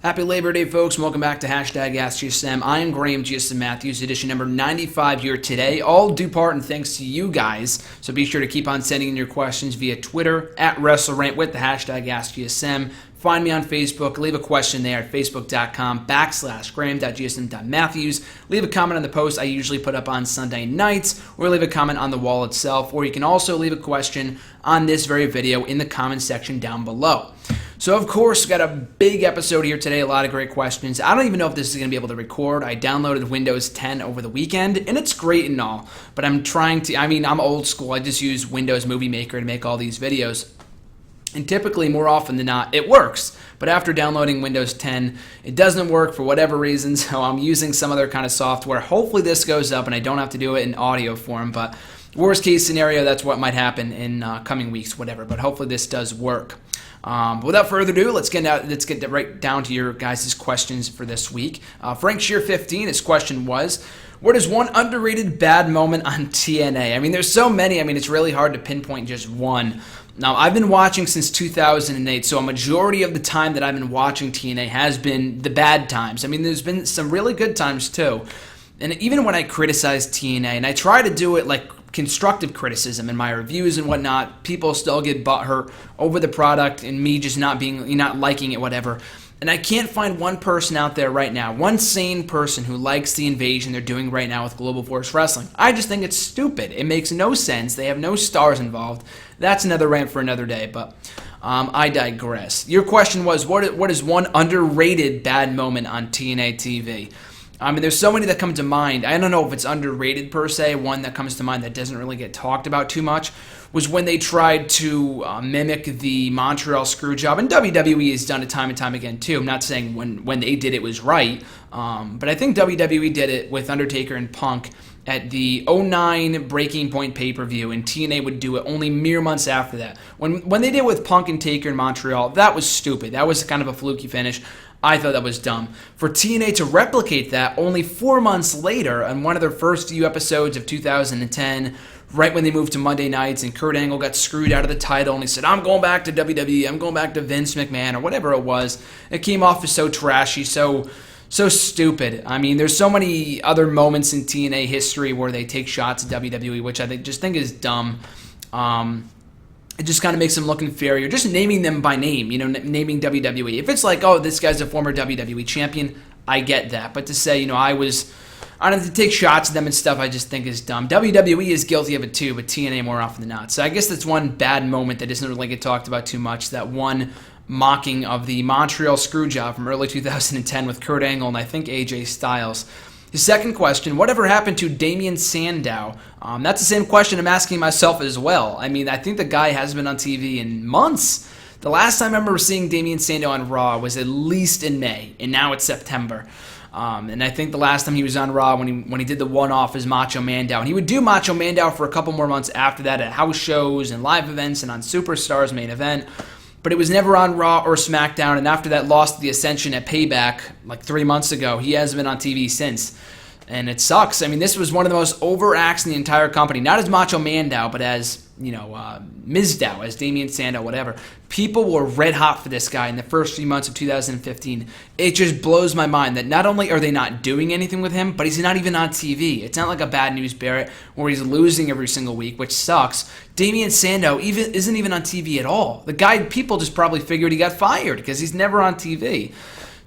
Happy Labor Day, folks. Welcome back to Hashtag AskGSM. I am Graham GSM Matthews, edition number 95 here today. All due part and thanks to you guys. So be sure to keep on sending in your questions via Twitter at WrestleRant with the hashtag AskGSM. Find me on Facebook. Leave a question there at facebook.com/graham.gsm.matthews. Leave a comment on the post I usually put up on Sunday nights, or leave a comment on the wall itself, or you can also leave a question on this very video in the comment section down below. So, of course, got a big episode here today, a lot of great questions. I don't even know if this is going to be able to record. I downloaded Windows 10 over the weekend, and it's great and all, but I'm old school. I just use Windows Movie Maker to make all these videos. And typically, more often than not, it works. But after downloading Windows 10, it doesn't work for whatever reason, so I'm using some other kind of software. Hopefully this goes up and I don't have to do it in audio form, but worst case scenario, that's what might happen in coming weeks, whatever. But hopefully this does work. Without further ado, let's get right down to your guys' questions for this week. Frank Shear 15, his question was, what is one underrated bad moment on TNA? I mean, there's so many. I mean, it's really hard to pinpoint just one. Now, I've been watching since 2008, so a majority of the time that I've been watching TNA has been the bad times. I mean, there's been some really good times, too. And even when I criticize TNA, and I try to do it like constructive criticism in my reviews and whatnot, people still get butthurt over the product and me just not liking it, whatever. And I can't find one person out there right now, one sane person who likes the invasion they're doing right now with Global Force Wrestling. I just think it's stupid. It makes no sense. They have no stars involved. That's another rant for another day, but I digress. Your question was, what is one underrated bad moment on TNA TV? I mean, there's so many that come to mind. I don't know if it's underrated per se. One that comes to mind that doesn't really get talked about too much was when they tried to mimic the Montreal Screwjob. And WWE has done it time and time again, too. I'm not saying when they did it was right. But I think WWE did it with Undertaker and Punk at the 2009 Breaking Point pay-per-view, and TNA would do it only mere months after that. When they did it with Punk and Taker in Montreal, that was stupid. That was kind of a fluky finish. I thought that was dumb. For TNA to replicate that only 4 months later on one of their first few episodes of 2010, right when they moved to Monday nights and Kurt Angle got screwed out of the title and he said, I'm going back to WWE, I'm going back to Vince McMahon, or whatever it was. It came off as so trashy, so stupid. I mean, there's so many other moments in TNA history where they take shots at WWE, which I just think is dumb. It just kind of makes them look inferior. Just naming them by name, naming WWE. If it's like, oh, this guy's a former WWE champion, I get that. But to say, I don't have to take shots at them and stuff, I just think is dumb. WWE is guilty of it too, but TNA more often than not. So I guess that's one bad moment that doesn't really get talked about too much. That one mocking of the Montreal Screwjob from early 2010 with Kurt Angle and I think AJ Styles. His second question, whatever happened to Damien Sandow? That's the same question I'm asking myself as well. I mean, I think the guy hasn't been on TV in months. The last time I remember seeing Damien Sandow on Raw was at least in May, and now it's September. And I think the last time he was on Raw when he did the one-off as Macho Mandow. And he would do Macho Mandow for a couple more months after that at house shows and live events and on Superstars main event. But it was never on Raw or SmackDown, and after that lost the Ascension at Payback like 3 months ago, he hasn't been on TV since. And it sucks. I mean, this was one of the most over acts in the entire company. Not as Macho Mandow, but as, Mizdow, as Damien Sandow, whatever. People were red hot for this guy in the first few months of 2015. It just blows my mind that not only are they not doing anything with him, but he's not even on TV. It's not like a Bad News Barrett where he's losing every single week, which sucks. Damien Sandow isn't even on TV at all. The guy, people just probably figured he got fired because he's never on TV.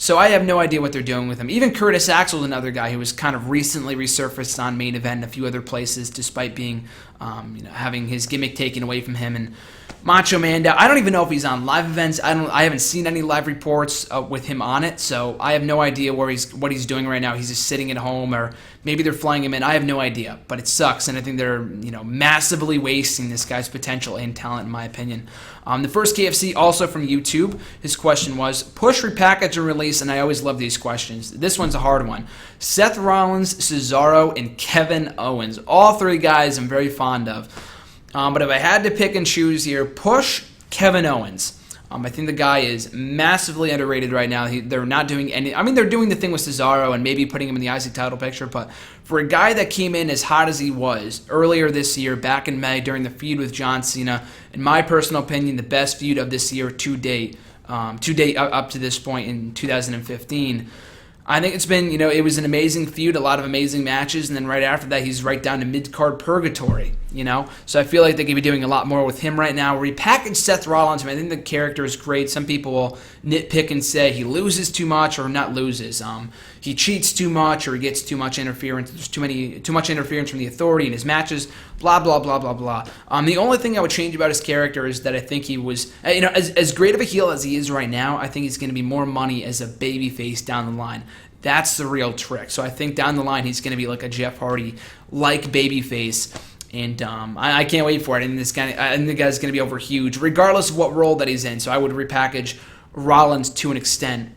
So I have no idea what they're doing with him. Even Curtis Axel's another guy who was kind of recently resurfaced on Main Event and a few other places, despite being, having his gimmick taken away from him. And Macho Mandow, I don't even know if he's on live events. I haven't seen any live reports with him on it, so I have no idea what he's doing right now. He's just sitting at home, or maybe they're flying him in. I have no idea, but it sucks, and I think they're massively wasting this guy's potential and talent, in my opinion. The first KFC, also from YouTube, his question was, push, repackage, and release, and I always love these questions. This one's a hard one. Seth Rollins, Cesaro, and Kevin Owens. All three guys I'm very fond of. But if I had to pick and choose here, push Kevin Owens. I think the guy is massively underrated right now. They're not doing any... I mean, they're doing the thing with Cesaro and maybe putting him in the IC title picture, but for a guy that came in as hot as he was earlier this year, back in May, during the feud with John Cena, in my personal opinion, the best feud of this year to date, to date up to this point in 2015. I think it's been, it was an amazing feud, a lot of amazing matches, and then right after that, he's right down to mid-card purgatory, So I feel like they could be doing a lot more with him right now. Repackage Seth Rollins. I think the character is great. Some people will nitpick and say he loses too much, or not loses. He cheats too much, or he gets too much interference. There's too much interference from the Authority in his matches. Blah blah blah blah blah. The only thing I would change about his character is that I think he was, as great of a heel as he is right now, I think he's going to be more money as a babyface down the line. That's the real trick. So I think down the line he's going to be like a Jeff Hardy-like babyface, and I can't wait for it. And I think the guy's going to be over huge, regardless of what role that he's in. So I would repackage Rollins to an extent.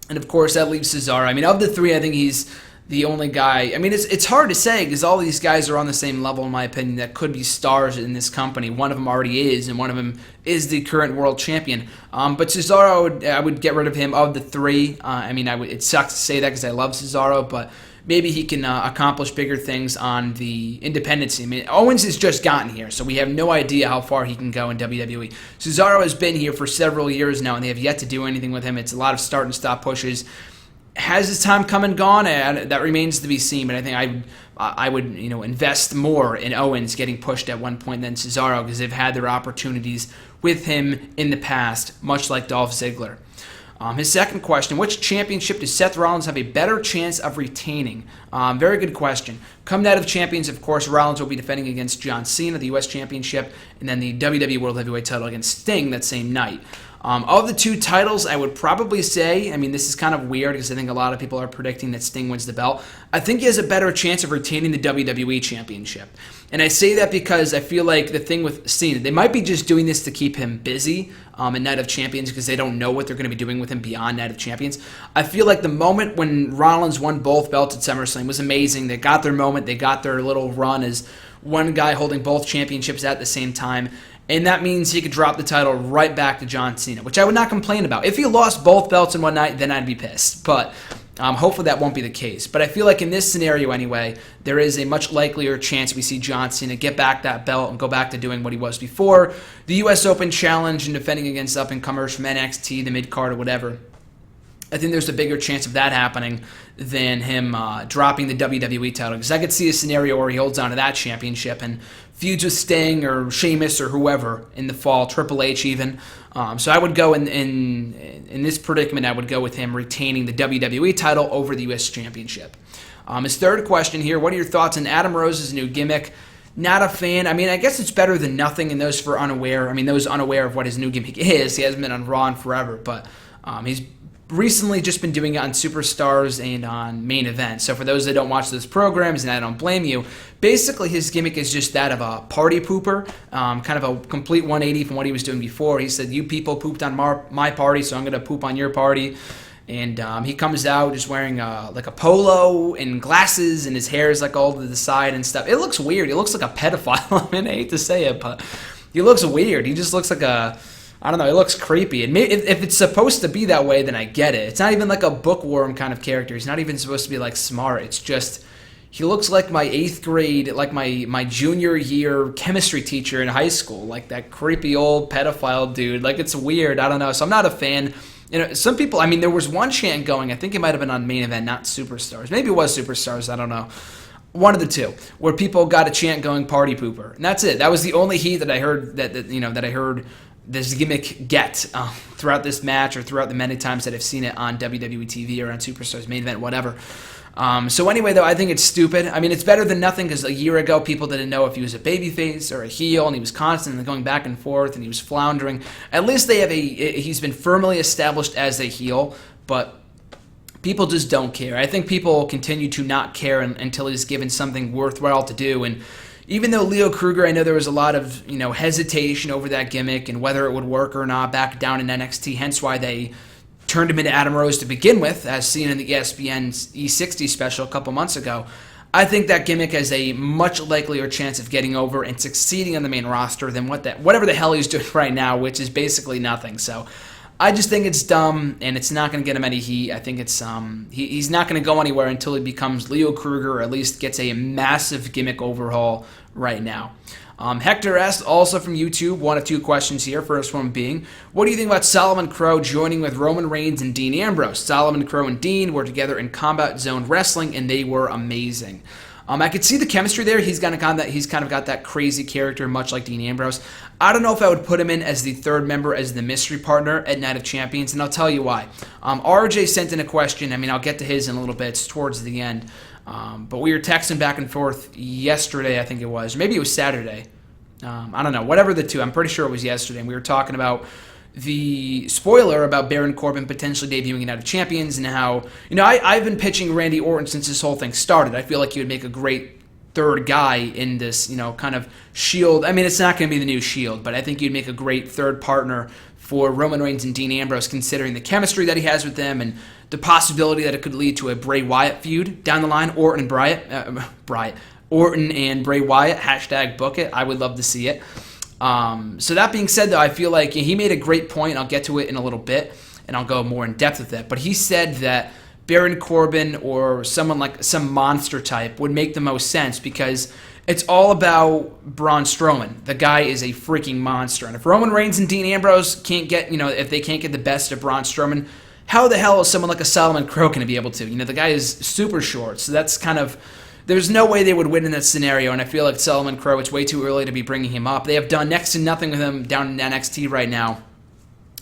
And of course, that leaves Cesaro. Of the three, I think he's the only guy. It's hard to say because all these guys are on the same level, in my opinion, that could be stars in this company. One of them already is, and one of them is the current world champion. But Cesaro, I would get rid of him of the three. It sucks to say that because I love Cesaro, but maybe he can accomplish bigger things on the independent scene. Owens has just gotten here, so we have no idea how far he can go in WWE. Cesaro has been here for several years now, and they have yet to do anything with him. It's a lot of start and stop pushes. Has his time come and gone? That remains to be seen, but I think I would invest more in Owens getting pushed at one point than Cesaro because they've had their opportunities with him in the past, much like Dolph Ziggler. His second question, which championship does Seth Rollins have a better chance of retaining? Very good question. Come Night of Champions, of course, Rollins will be defending against John Cena, the U.S. Championship, and then the WWE World Heavyweight title against Sting that same night. Of the two titles, I would probably say, this is kind of weird because I think a lot of people are predicting that Sting wins the belt. I think he has a better chance of retaining the WWE Championship. And I say that because I feel like the thing with Cena, they might be just doing this to keep him busy in Night of Champions because they don't know what they're going to be doing with him beyond Night of Champions. I feel like the moment when Rollins won both belts at SummerSlam was amazing. They got their moment. They got their little run as one guy holding both championships at the same time. And that means he could drop the title right back to John Cena, which I would not complain about. If he lost both belts in one night, then I'd be pissed. But hopefully that won't be the case. But I feel like in this scenario anyway, there is a much likelier chance we see John Cena get back that belt and go back to doing what he was before. The U.S. Open Challenge and defending against up-and-comers from NXT, the mid-card, or whatever. I think there's a bigger chance of that happening than him dropping the WWE title. Because I could see a scenario where he holds on to that championship and feuds with Sting or Sheamus or whoever in the fall, Triple H even. So I would go in this predicament, I would go with him retaining the WWE title over the U.S. Championship. His third question here, what are your thoughts on Adam Rose's new gimmick? Not a fan. I guess it's better than nothing, and those for unaware. Those unaware of what his new gimmick is. He hasn't been on Raw in forever, but he's recently just been doing it on Superstars and on Main Event. So for those that don't watch those programs, and I don't blame you, basically his gimmick is just that of a party pooper, kind of a complete 180 from what he was doing before. He said, you people pooped on my party, so I'm going to poop on your party. And he comes out just wearing like a polo and glasses, and his hair is like all to the side and stuff. It looks weird. He looks like a pedophile. I hate to say it, but he looks weird. He just looks like I don't know, it looks creepy. And if it's supposed to be that way, then I get it. It's not even like a bookworm kind of character. He's not even supposed to be like smart. It's just, he looks like my 8th grade, like my junior year chemistry teacher in high school. Like that creepy old pedophile dude. Like it's weird. I don't know. So I'm not a fan. Some people, there was one chant going, I think it might have been on Main Event, not Superstars. Maybe it was Superstars, I don't know. One of the two, where people got a chant going, party pooper. And that's it. That was the only heat that I heard that I heard this gimmick get throughout this match or throughout the many times that I've seen it on WWE TV or on Superstars, Main Event, whatever. So anyway, though, I think it's stupid. It's better than nothing because a year ago people didn't know if he was a babyface or a heel, and he was constantly going back and forth, and he was floundering. At least he's been firmly established as a heel, but people just don't care. I think people will continue to not care until he's given something worthwhile to do. And even though Leo Kruger, I know there was a lot of hesitation over that gimmick and whether it would work or not back down in NXT, hence why they turned him into Adam Rose to begin with, as seen in the ESPN's E60 special a couple months ago. I think that gimmick has a much likelier chance of getting over and succeeding on the main roster than whatever the hell he's doing right now, which is basically nothing. So I just think it's dumb, and it's not going to get him any heat. I think it's he's not going to go anywhere until he becomes Leo Kruger, or at least gets a massive gimmick overhaul right now. Hector S., also from YouTube, one of two questions here. First one being, what do you think about Solomon Crowe joining with Roman Reigns and Dean Ambrose? Solomon, Crowe, and Dean were together in Combat Zone Wrestling, and they were amazing. I could see the chemistry there. He's kind of got that crazy character, much like Dean Ambrose. I don't know if I would put him in as the third member, as the mystery partner at Night of Champions, and I'll tell you why. RJ sent in a question. I mean, I'll get to his in a little bit. It's towards the end. But we were texting back and forth yesterday, I think it was. Maybe it was Saturday. I don't know. Whatever the two. I'm pretty sure it was yesterday. And we were talking about the spoiler about Baron Corbin potentially debuting in Night of Champions, and how, I've been pitching Randy Orton since this whole thing started. I feel like he would make a great third guy in this, kind of Shield. I mean, it's not going to be the new Shield, but I think you'd make a great third partner for Roman Reigns and Dean Ambrose, considering the chemistry that he has with them and the possibility that it could lead to a Bray Wyatt feud down the line. Orton and Bray Wyatt, hashtag book it. I would love to see it. So that being said, though, I feel like he made a great point. I'll get to it in a little bit, and I'll go more in depth with it. But he said that Baron Corbin or someone like some monster type would make the most sense, because it's all about Braun Strowman. The guy is a freaking monster. And if Roman Reigns and Dean Ambrose can't get, if they can't get the best of Braun Strowman, how the hell is someone like a Solomon Crowe going to be able to? The guy is super short. So that's kind of... There's no way they would win in that scenario, and I feel like Solomon Crowe, it's way too early to be bringing him up. They have done next to nothing with him down in NXT right now.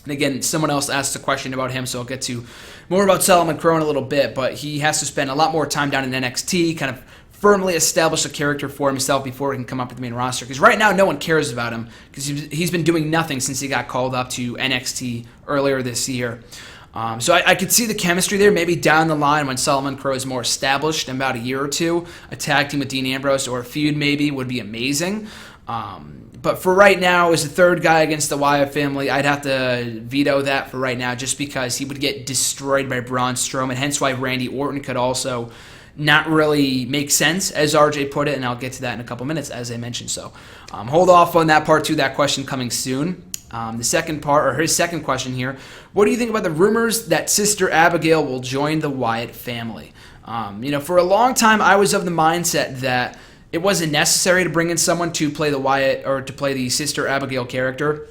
And again, someone else asked a question about him, so I'll get to more about Solomon Crowe in a little bit, but he has to spend a lot more time down in NXT, kind of firmly establish a character for himself before he can come up with the main roster. Because right now, no one cares about him, because he's been doing nothing since he got called up to NXT earlier this year. So I could see the chemistry there. Maybe down the line when Solomon Crowe is more established in about a year or two, a tag team with Dean Ambrose or a feud maybe would be amazing. But for right now, as the third guy against the Wyatt family, I'd have to veto that for right now, just because he would get destroyed by Braun Strowman, hence why Randy Orton could also not really make sense, as RJ put it, and I'll get to that in a couple minutes, as I mentioned. So hold off on that part two, that question coming soon. The second part, or his second question here, what do you think about the rumors that Sister Abigail will join the Wyatt family? For a long time, I was of the mindset that it wasn't necessary to bring in someone to play the Wyatt, or to play the Sister Abigail character,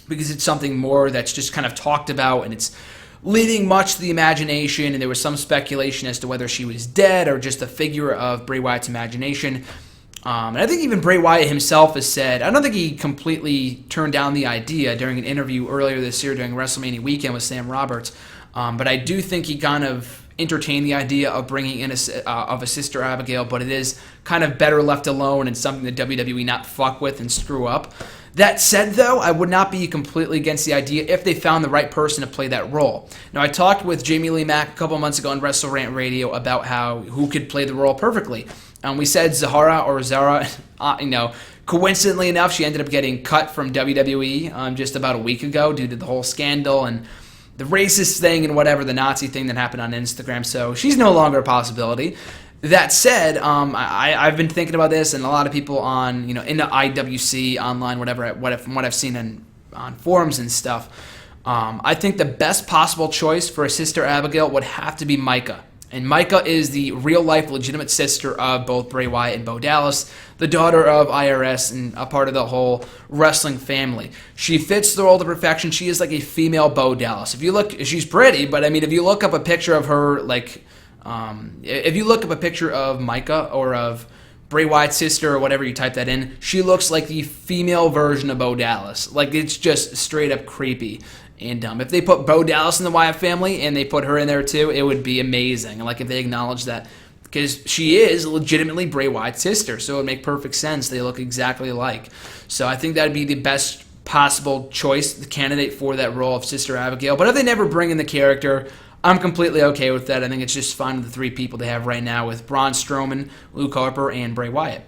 because it's something more that's just kind of talked about, and it's leaving much to the imagination, and there was some speculation as to whether she was dead or just a figure of Bray Wyatt's imagination. And I think even Bray Wyatt himself has said, I don't think he completely turned down the idea during an interview earlier this year during WrestleMania weekend with Sam Roberts, but I do think he kind of entertained the idea of bringing in a Sister Abigail, but it is kind of better left alone and something that WWE not fuck with and screw up. That said, though, I would not be completely against the idea if they found the right person to play that role. Now, I talked with Jamie Lee Mack a couple months ago on Wrestle Rant Radio about who could play the role perfectly. We said Zara, coincidentally enough, she ended up getting cut from WWE just about a week ago due to the whole scandal and the racist thing and whatever, the Nazi thing that happened on Instagram. So she's no longer a possibility. That said, I've been thinking about this, and a lot of people on, in the IWC, online, whatever, from what I've seen on forums and stuff, I think the best possible choice for a Sister Abigail would have to be Micah. And Micah is the real-life legitimate sister of both Bray Wyatt and Bo Dallas, the daughter of IRS and a part of the whole wrestling family. She fits the role to perfection. She is like a female Bo Dallas. If you look, she's pretty, but I mean, if you look up a picture of her, if you look up a picture of Micah or of Bray Wyatt's sister or whatever, you type that in, she looks like the female version of Bo Dallas. Like, it's just straight up creepy. And if they put Bo Dallas in the Wyatt family and they put her in there too, it would be amazing. Like, if they acknowledge that, because she is legitimately Bray Wyatt's sister, so it would make perfect sense. They look exactly alike. So I think that would be the best possible choice, the candidate for that role of Sister Abigail. But if they never bring in the character, I'm completely okay with that. I think it's just fine with the three people they have right now with Braun Strowman, Luke Harper, and Bray Wyatt.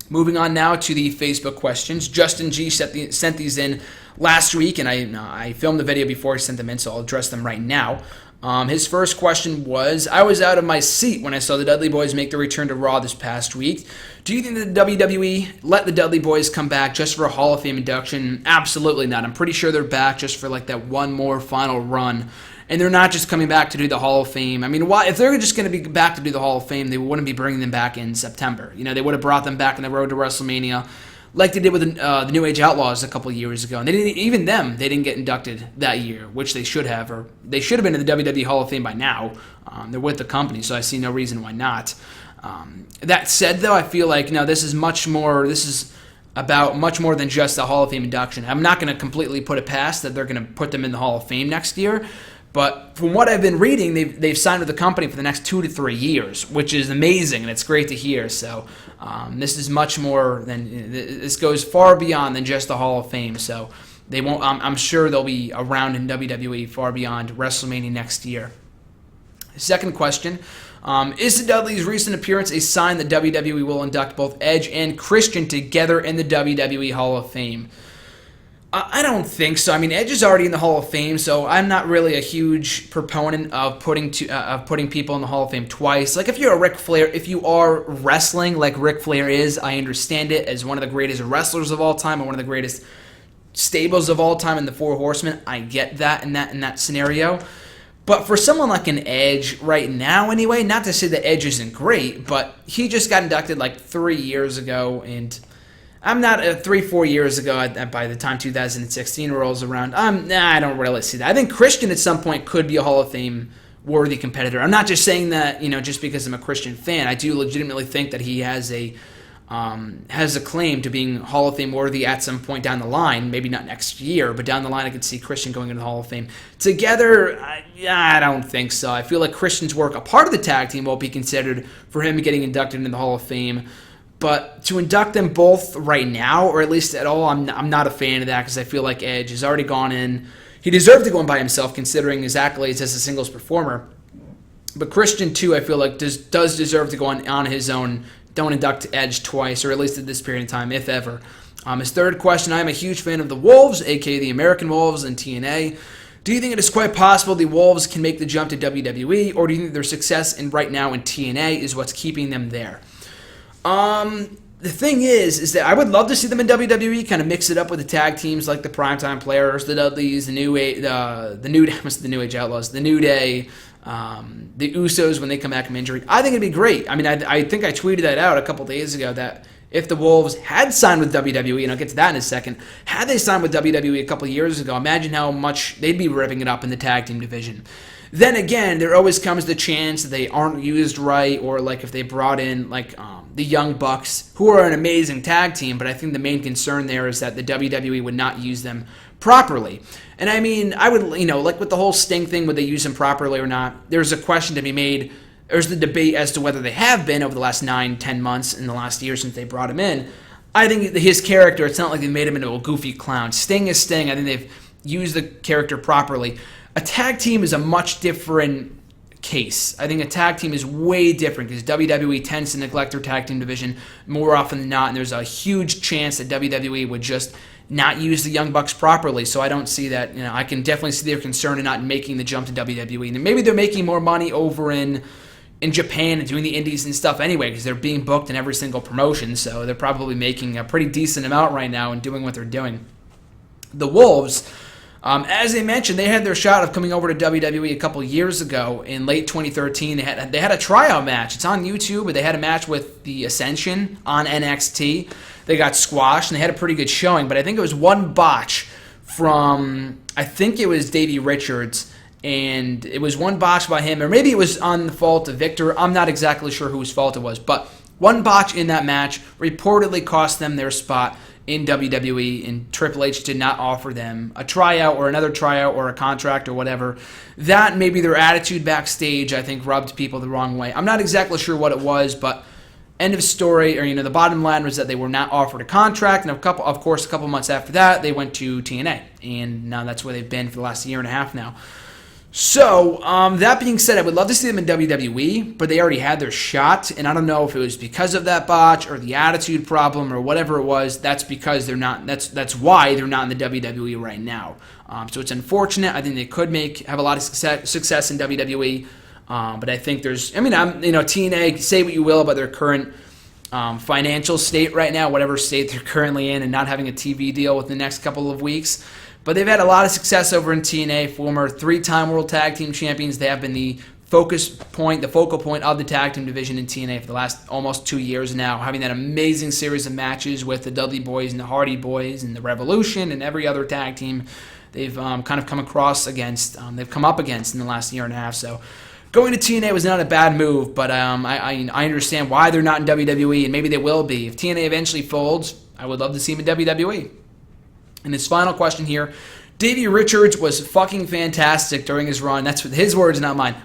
Moving on now to the Facebook questions. Justin G sent these in last week, and I filmed the video before I sent them in, so I'll address them right now. His first question was, I was out of my seat when I saw the Dudley Boyz make their return to Raw this past week. Do you think that the WWE let the Dudley Boyz come back just for a Hall of Fame induction? Absolutely not. I'm pretty sure they're back just for like that one more final run. And they're not just coming back to do the Hall of Fame. I mean, why? If they're just going to be back to do the Hall of Fame, they wouldn't be bringing them back in September. They would have brought them back on the road to WrestleMania. like they did with the New Age Outlaws a couple of years ago. And they didn't get inducted that year, which they should have, or they should have been in the WWE Hall of Fame by now. They're with the company, so I see no reason why not. That said, though, I feel like, no, this is about much more than just a Hall of Fame induction. I'm not going to completely put it past that they're going to put them in the Hall of Fame next year. But from what I've been reading, they've signed with the company for the next 2 to 3 years, which is amazing, and it's great to hear. So this is much more than, this goes far beyond than just the Hall of Fame. So they won't. I'm sure they'll be around in WWE far beyond WrestleMania next year. Second question. Is the Dudley's recent appearance a sign that WWE will induct both Edge and Christian together in the WWE Hall of Fame? I don't think so. I mean, Edge is already in the Hall of Fame, so I'm not really a huge proponent of putting people in the Hall of Fame twice. Like, if you're a Ric Flair, if you are wrestling like Ric Flair is, I understand it as one of the greatest wrestlers of all time and one of the greatest stables of all time in the Four Horsemen. I get that in that scenario. But for someone like an Edge right now anyway, not to say that Edge isn't great, but he just got inducted like 3 years ago, and I'm not 3-4 years ago. By the time 2016 rolls around, I don't really see that. I think Christian at some point could be a Hall of Fame worthy competitor. I'm not just saying that, just because I'm a Christian fan. I do legitimately think that he has a claim to being Hall of Fame worthy at some point down the line. Maybe not next year, but down the line I could see Christian going into the Hall of Fame. Together, I don't think so. I feel like Christian's work, a part of the tag team, won't be considered for him getting inducted into the Hall of Fame. But to induct them both right now, or at least at all, I'm not a fan of that, because I feel like Edge has already gone in. He deserved to go in by himself, considering his accolades as a singles performer. But Christian, too, I feel like does deserve to go on his own. Don't induct Edge twice, or at least at this period of time, if ever. His third question, I am a huge fan of the Wolves, a.k.a. the American Wolves and TNA. Do you think it is quite possible the Wolves can make the jump to WWE, or do you think their success right now in TNA is what's keeping them there? The thing is that I would love to see them in WWE, kind of mix it up with the tag teams like the Primetime Players, the Dudleys, the New Age Outlaws, the New Day, the Usos when they come back from injury. I think it'd be great. I mean, I think I tweeted that out a couple days ago that if the Wolves had signed with WWE, and I'll get to that in a second, had they signed with WWE a couple of years ago, imagine how much they'd be ripping it up in the tag team division. Then again, there always comes the chance that they aren't used right, or like if they brought in like the Young Bucks, who are an amazing tag team, but I think the main concern there is that the WWE would not use them properly. And I mean, I would, like with the whole Sting thing, would they use them properly or not? There's a question to be made. There's the debate as to whether they have been over the last 9-10 months in the last year since they brought him in. I think his character, it's not like they made him into a goofy clown. Sting is Sting. I think they've used the character properly. A tag team is a much different case. I think a tag team is way different because WWE tends to neglect their tag team division more often than not, and there's a huge chance that WWE would just not use the Young Bucks properly. So I don't see that. I can definitely see their concern in not making the jump to WWE. And maybe they're making more money over in Japan and doing the indies and stuff anyway, because they're being booked in every single promotion, so they're probably making a pretty decent amount right now and doing what they're doing. The Wolves, as I mentioned, they had their shot of coming over to WWE a couple years ago in late 2013. They had a tryout match. It's on YouTube, but they had a match with the Ascension on NXT. They got squashed, and they had a pretty good showing, but I think it was one botch from, I think it was Davey Richards, and it was one botch by him, or maybe it was on the fault of Victor. I'm not exactly sure whose fault it was, but one botch in that match reportedly cost them their spot in WWE, and Triple H did not offer them a tryout or another tryout or a contract or whatever. That, maybe their attitude backstage, I think, rubbed people the wrong way. I'm not exactly sure what it was, but end of story, or the bottom line was that they were not offered a contract, and a couple months after that, they went to TNA, and now that's where they've been for the last year and a half now. So, that being said, I would love to see them in WWE, but they already had their shot, and I don't know if it was because of that botch or the attitude problem or whatever it was. That's because they're not. That's why they're not in the WWE right now. So it's unfortunate. I think they could have a lot of success in WWE, but I think TNA. Say what you will about their current financial state right now, whatever state they're currently in, and not having a TV deal within the next couple of weeks. But they've had a lot of success over in TNA, former 3-time World Tag Team Champions. They have been the the focal point of the tag team division in TNA for the last almost 2 years now, having that amazing series of matches with the Dudley Boyz and the Hardy Boys and the Revolution and every other tag team they've kind of come up against in the last year and a half. So going to TNA was not a bad move, but I understand why they're not in WWE, and maybe they will be. If TNA eventually folds, I would love to see him in WWE. And his final question here, Davey Richards was fucking fantastic during his run. That's his words, not mine.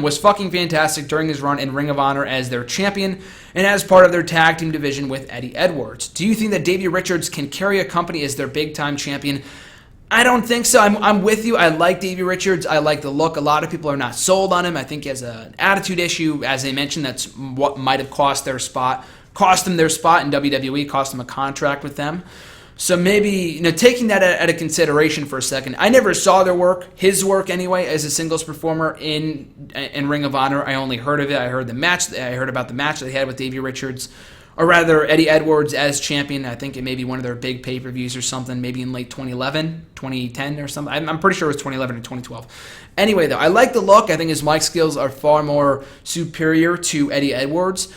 Was fucking fantastic during his run in Ring of Honor as their champion and as part of their tag team division with Eddie Edwards. Do you think that Davey Richards can carry a company as their big-time champion? I don't think so. I'm with you. I like Davey Richards. I like the look. A lot of people are not sold on him. I think he has an attitude issue. As I mentioned, that's what might have cost them their spot in WWE, cost them a contract with them. So maybe, taking that at a consideration for a second, I never saw his work anyway, as a singles performer in Ring of Honor. I only heard of it. I heard about the match that they had with Davey Richards, or rather Eddie Edwards as champion. I think it may be one of their big pay-per-views or something, maybe in late 2011, 2010 or something. I'm pretty sure it was 2011 or 2012. Anyway, though, I like the look. I think his mic skills are far more superior to Eddie Edwards.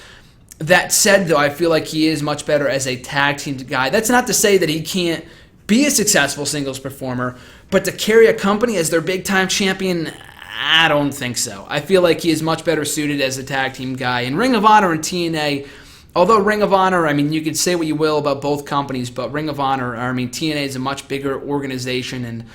That said, though, I feel like he is much better as a tag team guy. That's not to say that he can't be a successful singles performer, but to carry a company as their big-time champion, I don't think so. I feel like he is much better suited as a tag team guy. In Ring of Honor and TNA, although Ring of Honor, you could say what you will about both companies, but Ring of Honor, TNA is a much bigger organization, and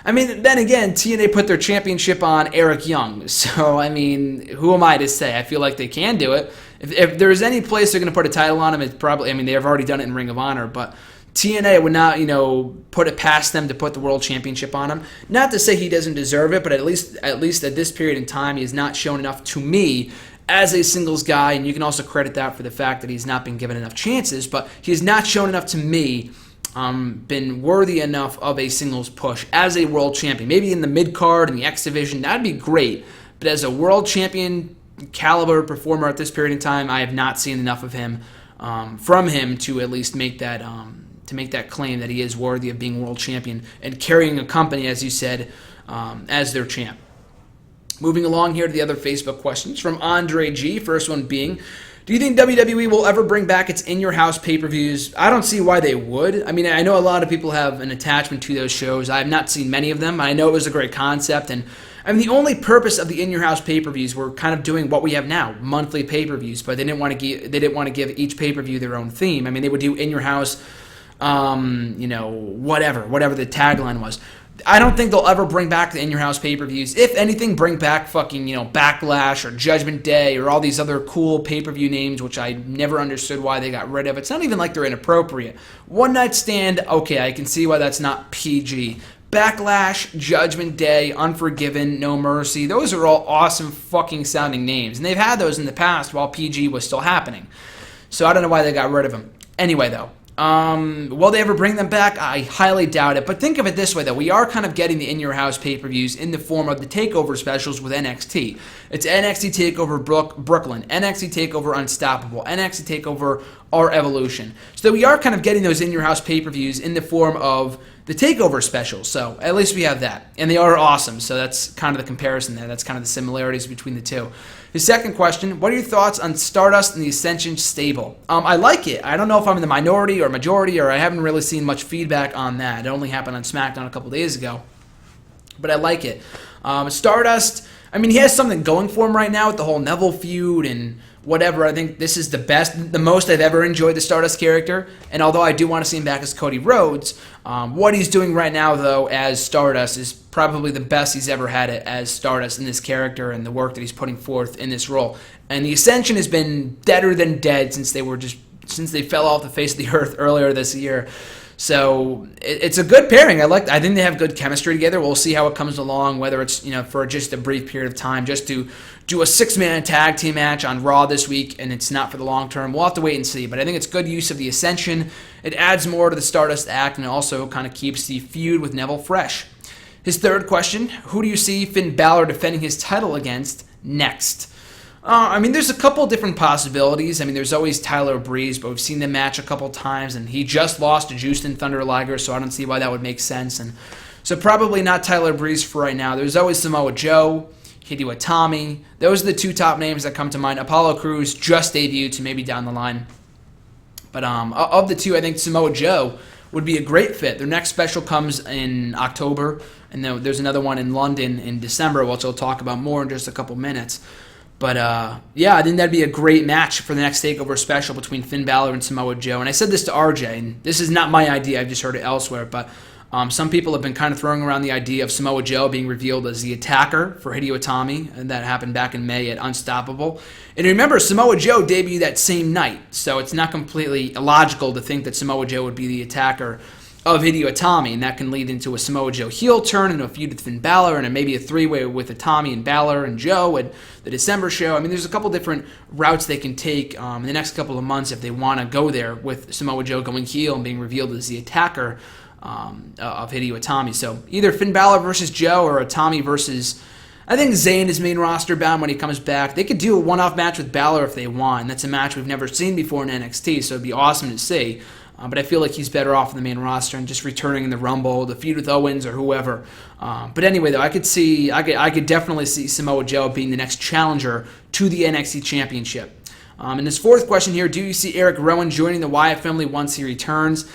then again, TNA put their championship on Eric Young. So, who am I to say? I feel like they can do it. If there's any place they're going to put a title on him, it's probably, they've already done it in Ring of Honor, but TNA would not, put it past them to put the World Championship on him. Not to say he doesn't deserve it, but at least at this period in time, he has not shown enough to me as a singles guy, and you can also credit that for the fact that he's not been given enough chances, but he has not shown enough to me, been worthy enough of a singles push as a world champion. Maybe in the mid-card, in the X Division, that'd be great, but as a world champion caliber performer at this period in time, I have not seen enough of him, from him, to at least make that claim that he is worthy of being world champion and carrying a company, as you said, as their champ. Moving along here to the other Facebook questions from Andre G. First one being, do you think WWE will ever bring back its in-your-house pay-per-views? I don't see why they would. I know a lot of people have an attachment to those shows. I have not seen many of them. I know it was a great concept, and the only purpose of the in-your-house pay-per-views were kind of doing what we have now, monthly pay-per-views, but they didn't want to give each pay-per-view their own theme. They would do in-your-house, whatever the tagline was. I don't think they'll ever bring back the in-your-house pay-per-views. If anything, bring back fucking, Backlash or Judgment Day or all these other cool pay-per-view names, which I never understood why they got rid of. It's not even like they're inappropriate. One Night Stand, okay, I can see why that's not PG. Backlash, Judgment Day, Unforgiven, No Mercy, those are all awesome fucking sounding names. And they've had those in the past while PG was still happening. So I don't know why they got rid of them. Anyway, though. Will they ever bring them back? I highly doubt it. But think of it this way, though. We are kind of getting the in-your-house pay-per-views in the form of the TakeOver specials with NXT. It's NXT TakeOver Brooklyn, NXT TakeOver Unstoppable, NXT TakeOver Our Evolution. So we are kind of getting those in-your-house pay-per-views in the form of the TakeOver specials. So at least we have that. And they are awesome. So that's kind of the comparison there. That's kind of the similarities between the two. His second question, what are your thoughts on Stardust and the Ascension stable? I like it. I don't know if I'm in the minority or majority, or I haven't really seen much feedback on that. It only happened on SmackDown a couple days ago. But I like it. Stardust, he has something going for him right now with the whole Neville feud and whatever. I think this is the most I've ever enjoyed the Stardust character. And although I do want to see him back as Cody Rhodes, what he's doing right now, though, as Stardust is probably the best he's ever had it as Stardust in this character and the work that he's putting forth in this role. And the Ascension has been deader than dead since they fell off the face of the earth earlier this year. So it's a good pairing. I think they have good chemistry together. We'll see how it comes along, whether it's for just a brief period of time, just to do a 6-man tag team match on Raw this week, and it's not for the long term. We'll have to wait and see. But I think it's good use of the Ascension. It adds more to the Stardust act, and it also kind of keeps the feud with Neville fresh. His third question: who do you see Finn Balor defending his title against next? There's a couple different possibilities. There's always Tyler Breeze, but we've seen them match a couple times, and he just lost to Justin Thunder Liger, so I don't see why that would make sense. And so probably not Tyler Breeze for right now. There's always Samoa Joe. Hideo Itami. Those are the two top names that come to mind. Apollo Crews just debuted, so maybe down the line. But of the two, I think Samoa Joe would be a great fit. Their next special comes in October, and then there's another one in London in December, which I'll talk about more in just a couple minutes. But yeah, I think that'd be a great match for the next TakeOver special between Finn Balor and Samoa Joe. And I said this to RJ, and this is not my idea, I've just heard it elsewhere, but some people have been kind of throwing around the idea of Samoa Joe being revealed as the attacker for Hideo Itami, and that happened back in May at Unstoppable. And remember, Samoa Joe debuted that same night, so it's not completely illogical to think that Samoa Joe would be the attacker of Hideo Itami, and that can lead into a Samoa Joe heel turn and a feud with Finn Balor, and maybe a three-way with Itami and Balor and Joe at the December show. I mean, there's a couple different routes they can take in the next couple of months if they want to go there, with Samoa Joe going heel and being revealed as the attacker of Hideo Itami. So either Finn Balor versus Joe or Itami versus, I think Zayn is main roster bound when he comes back. They could do a one-off match with Balor if they want, and that's a match we've never seen before in NXT, so it'd be awesome to see. But I feel like he's better off in the main roster and just returning in the Rumble, the feud with Owens or whoever. But anyway, though, I could definitely see Samoa Joe being the next challenger to the NXT Championship. And this fourth question here: do you see Eric Rowan joining the Wyatt family once he returns?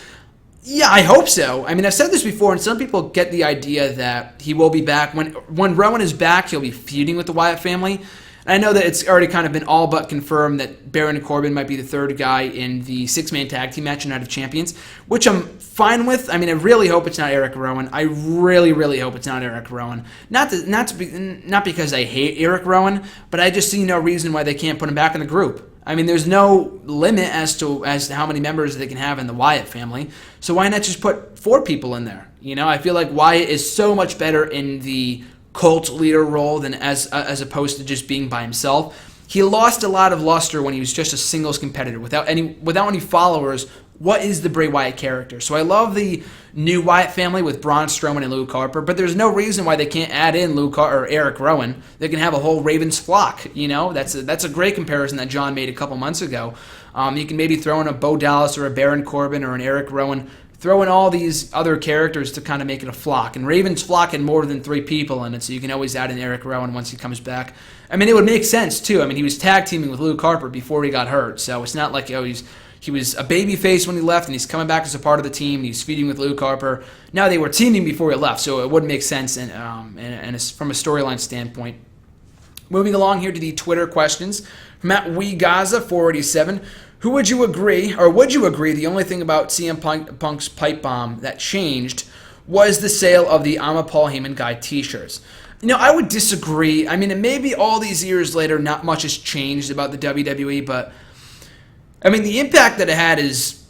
Yeah, I hope so. I mean, I've said this before, and some people get the idea that he will be back. When Rowan is back, he'll be feuding with the Wyatt family. And I know that it's already kind of been all but confirmed that Baron and Corbin might be the third guy in the six-man tag team match in Night of Champions, which I'm fine with. I mean, I really hope it's not Eric Rowan. I really, really hope it's not Eric Rowan. Not because I hate Eric Rowan, but I just see no reason why they can't put him back in the group. I mean, there's no limit as to how many members they can have in the Wyatt family. So why not just put 4 people in there? You know, I feel like Wyatt is so much better in the cult leader role than as opposed to just being by himself. He lost a lot of luster when he was just a singles competitor without any followers. What is the Bray Wyatt character? So I love the new Wyatt family with Braun Strowman and Luke Harper, but there's no reason why they can't add in Eric Rowan. They can have a whole Ravens flock. You know, that's a great comparison that John made a couple months ago. You can maybe throw in a Bo Dallas or a Baron Corbin or an Eric Rowan. Throw in all these other characters to kind of make it a flock. And Ravens flock had more than 3 people in it, so you can always add in Eric Rowan once he comes back. I mean, it would make sense, too. I mean, he was tag teaming with Luke Harper before he got hurt, so it's not like, he was a babyface when he left, and he's coming back as a part of the team, and he's feuding with Luke Harper. Now, they were teaming before he left, so it would make sense and from a storyline standpoint. Moving along here to the Twitter questions. From @WeGaza487. Who would you agree the only thing about CM Punk's pipe bomb that changed was the sale of the I'm a Paul Heyman Guy t-shirts? You know, I would disagree. I mean, it may be all these years later, not much has changed about the WWE, but I mean, the impact that it had is,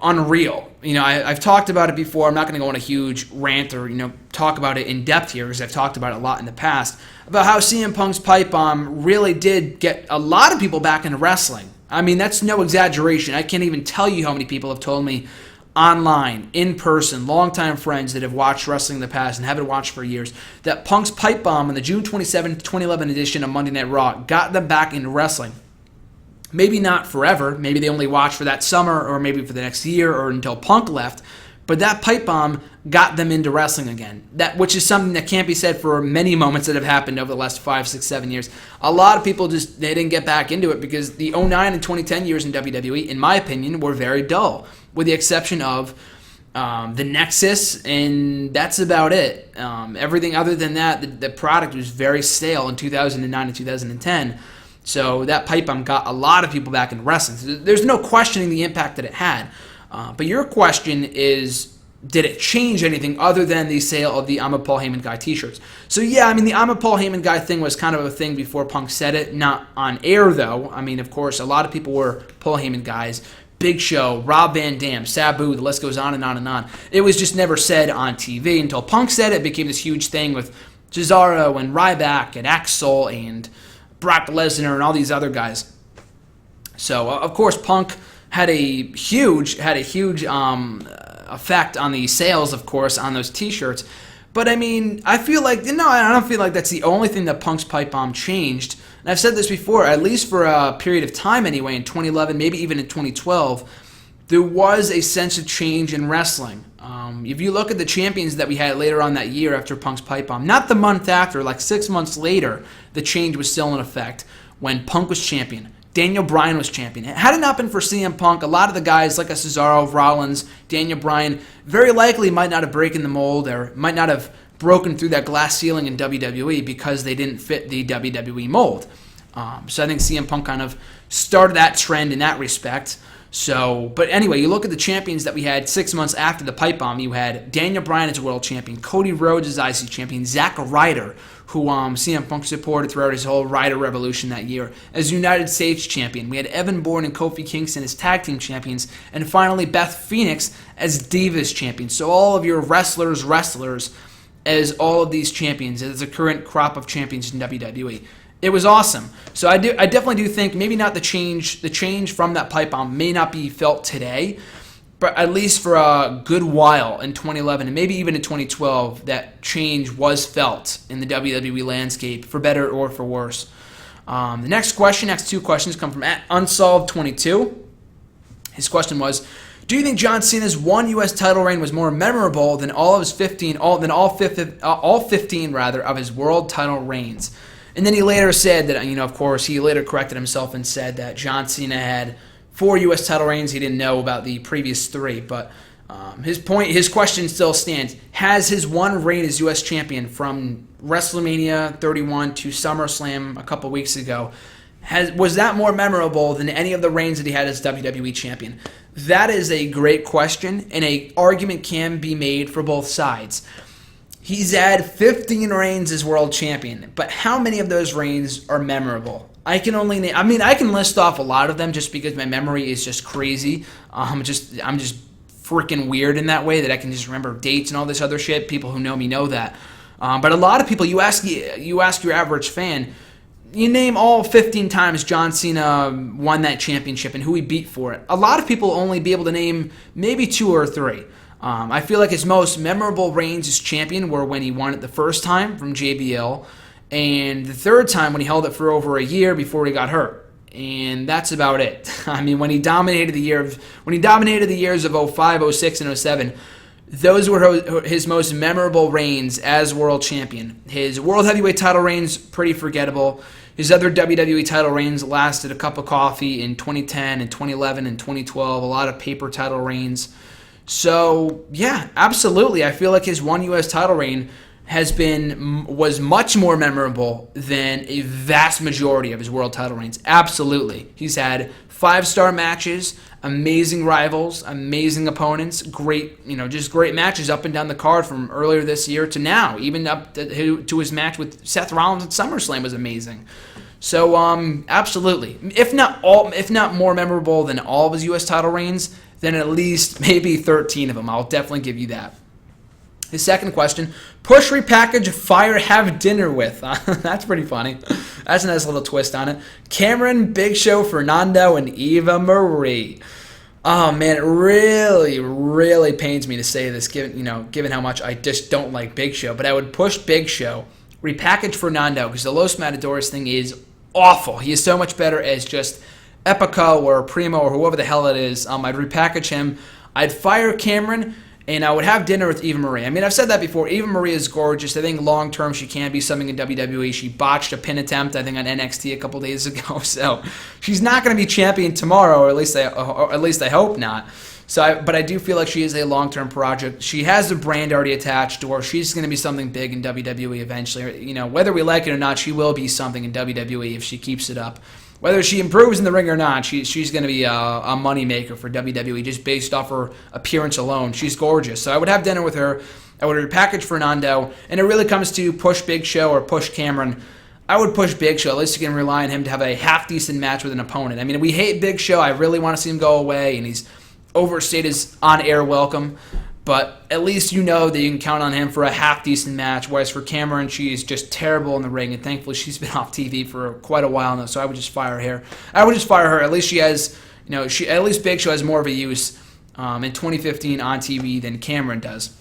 unreal. I've talked about it before. I'm not going to go on a huge rant or, talk about it in depth here because I've talked about it a lot in the past about how CM Punk's pipe bomb really did get a lot of people back into wrestling. I mean, that's no exaggeration. I can't even tell you how many people have told me online, in person, longtime friends that have watched wrestling in the past and haven't watched for years, that Punk's pipe bomb in the June 27, 2011 edition of Monday Night Raw got them back into wrestling. Maybe not forever. Maybe they only watched for that summer or maybe for the next year or until Punk left. But that pipe bomb got them into wrestling again, which is something that can't be said for many moments that have happened over the last 5, 6, 7 years. A lot of people they didn't get back into it because the 2009 and 2010 years in WWE, in my opinion, were very dull, with the exception of the Nexus, and that's about it. Everything other than that, the product was very stale in 2009 and 2010. So that pipe bomb got a lot of people back in wrestling. So there's no questioning the impact that it had. But your question is, did it change anything other than the sale of the I'm a Paul Heyman Guy t-shirts? So yeah, I mean, the I'm a Paul Heyman Guy thing was kind of a thing before Punk said it, not on air though. I mean, of course, a lot of people were Paul Heyman guys. Big Show, Rob Van Dam, Sabu, the list goes on and on and on. It was just never said on TV until Punk said it. It became this huge thing with Cesaro and Ryback and Axel and Brock Lesnar and all these other guys. So, of course, Punk had a huge effect on the sales, of course, on those t-shirts. But, I mean, I don't feel like that's the only thing that Punk's pipe bomb changed. And I've said this before, at least for a period of time anyway, in 2011, maybe even in 2012, there was a sense of change in wrestling. If you look at the champions that we had later on that year after Punk's pipe bomb, not the month after, like 6 months later, the change was still in effect when Punk was champion. Daniel Bryan was champion. Had it not been for CM Punk, a lot of the guys like a Cesaro, Rollins, Daniel Bryan, very likely might not have broken the mold or might not have broken through that glass ceiling in WWE because they didn't fit the WWE mold. So I think CM Punk kind of started that trend in that respect. So, but anyway, you look at the champions that we had 6 months after the pipe bomb. You had Daniel Bryan as world champion, Cody Rhodes as IC champion, Zack Ryder, who CM Punk supported throughout his whole Ryder Revolution that year, as United States champion. We had Evan Bourne and Kofi Kingston as tag team champions, and finally Beth Phoenix as Divas champion. So all of your wrestlers as all of these champions, as the current crop of champions in WWE. It was awesome. So I definitely do think maybe not the change from that pipe bomb may not be felt today, but at least for a good while in 2011 and maybe even in 2012, that change was felt in the WWE landscape, for better or for worse. The next two questions come from @Unsolved22. His question was, do you think John Cena's one U.S. title reign was more memorable than all 15 of his world title reigns? And then he later said that, of course, he later corrected himself and said that John Cena had 4 U.S. title reigns. He didn't know about the previous 3, but his question still stands. Has his one reign as U.S. champion from WrestleMania 31 to SummerSlam a couple weeks ago, was that more memorable than any of the reigns that he had as WWE champion? That is a great question, and an argument can be made for both sides. He's had 15 reigns as world champion, but how many of those reigns are memorable? I can list off a lot of them just because my memory is just crazy. I'm just freaking weird in that way that I can just remember dates and all this other shit. People who know me know that. But a lot of people, you ask your average fan, you name all 15 times John Cena won that championship and who he beat for it. A lot of people will only be able to name maybe 2 or 3. I feel like his most memorable reigns as champion were when he won it the first time from JBL, and the third time when he held it for over a year before he got hurt. And that's about it. When he dominated the years of 05, 06, and 07, those were his most memorable reigns as world champion. His World Heavyweight title reigns, pretty forgettable. His other WWE title reigns lasted a cup of coffee in 2010 and 2011 and 2012, a lot of paper title reigns. So, yeah, absolutely. I feel like his one U.S. title reign was much more memorable than a vast majority of his world title reigns. Absolutely. He's had 5-star matches, amazing rivals, amazing opponents, great matches up and down the card from earlier this year to now. Even up to his match with Seth Rollins at SummerSlam was amazing. So, absolutely. If not more memorable than all of his U.S. title reigns, then at least maybe 13 of them. I'll definitely give you that. His second question, push, repackage, fire, have dinner with. That's pretty funny. That's a nice little twist on it. Cameron, Big Show, Fernando, and Eva Marie. Oh, man, it really, really pains me to say this, given how much I just don't like Big Show. But I would push Big Show, repackage Fernando, because the Los Matadores thing is awful. He is so much better as just Epico or Primo or whoever the hell it is. I'd repackage him. I'd fire Cameron, and I would have dinner with Eva Marie. I've said that before. Eva Marie is gorgeous. I think long-term she can be something in WWE. She botched a pin attempt, I think, on NXT a couple days ago. So she's not going to be champion tomorrow, or at least I hope not. But I do feel like she is a long-term project. She has a brand already attached to her. She's going to be something big in WWE eventually. Whether we like it or not, she will be something in WWE if she keeps it up. Whether she improves in the ring or not, she's going to be a moneymaker for WWE just based off her appearance alone. She's gorgeous. So I would have dinner with her. I would repackage Fernando. And it really comes to push Big Show or push Cameron. I would push Big Show. At least you can rely on him to have a half-decent match with an opponent. We hate Big Show. I really want to see him go away. And he's overstayed his on-air welcome. But at least that you can count on him for a half-decent match, whereas for Cameron, she is just terrible in the ring, and thankfully she's been off TV for quite a while now, so I would just fire her. At least she has, at least Big Show has more of a use in 2015 on TV than Cameron does.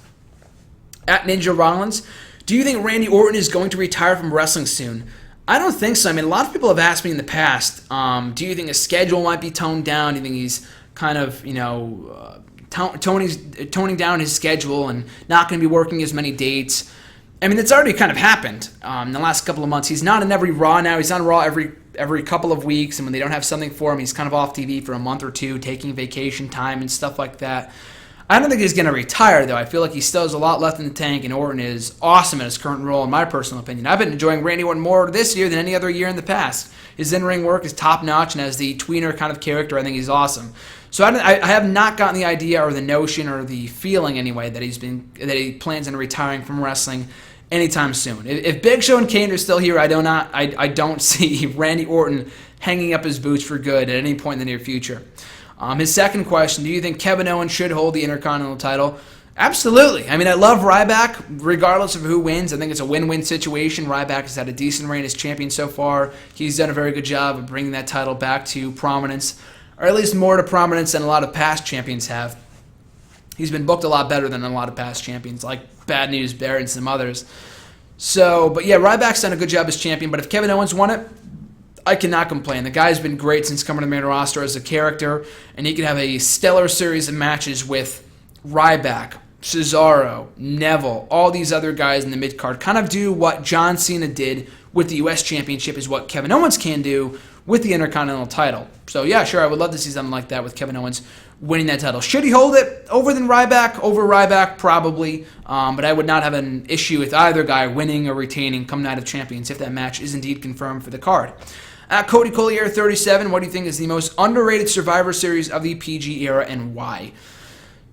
At Ninja Rollins, do you think Randy Orton is going to retire from wrestling soon? I don't think so. A lot of people have asked me in the past, do you think his schedule might be toned down? Do you think he's kind of, Tony's toning down his schedule and not going to be working as many dates. I mean, it's already kind of happened in the last couple of months. He's not in every Raw now. He's on Raw every couple of weeks, and when they don't have something for him, he's kind of off TV for a month or two, taking vacation time and stuff like that. I don't think he's going to retire, though. I feel like he still has a lot left in the tank, and Orton is awesome in his current role, in my personal opinion. I've been enjoying Randy Orton more this year than any other year in the past. His in-ring work is top-notch, and as the tweener kind of character, I think he's awesome. So I have not gotten the idea or the notion or the feeling, anyway, that he plans on retiring from wrestling anytime soon. If Big Show and Kane are still here, I don't see Randy Orton hanging up his boots for good at any point in the near future. His second question, do you think Kevin Owens should hold the Intercontinental title? Absolutely. I mean, I love Ryback, regardless of who wins. I think it's a win-win situation. Ryback has had a decent reign as champion so far. He's done a very good job of bringing that title back to prominence, or at least more to prominence than a lot of past champions have. He's been booked a lot better than a lot of past champions, like Bad News Barrett and some others. But yeah, Ryback's done a good job as champion, but if Kevin Owens won it, I cannot complain. The guy's been great since coming to the main roster as a character, and he can have a stellar series of matches with Ryback, Cesaro, Neville, all these other guys in the mid-card. Kind of do what John Cena did with the U.S. Championship is what Kevin Owens can do with the Intercontinental title. So yeah, sure, I would love to see something like that with Kevin Owens winning that title. Should he hold it over Ryback? Probably. But I would not have an issue with either guy winning or retaining come Night of Champions if that match is indeed confirmed for the card. Cody Collier, 37, what do you think is the most underrated Survivor Series of the PG era and why?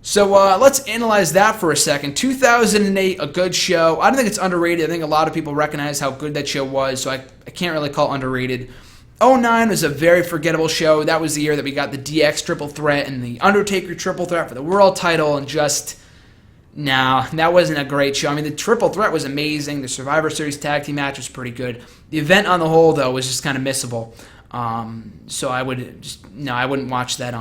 So let's analyze that for a second. 2008, a good show. I don't think it's underrated. I think a lot of people recognize how good that show was, so I can't really call it underrated. 2009 was a very forgettable show. That was the year that we got the DX triple threat and the Undertaker triple threat for the world title, and that wasn't a great show. I mean, the triple threat was amazing. The Survivor Series tag team match was pretty good. The event on the whole, though, was just kind of missable. So I wouldn't watch that.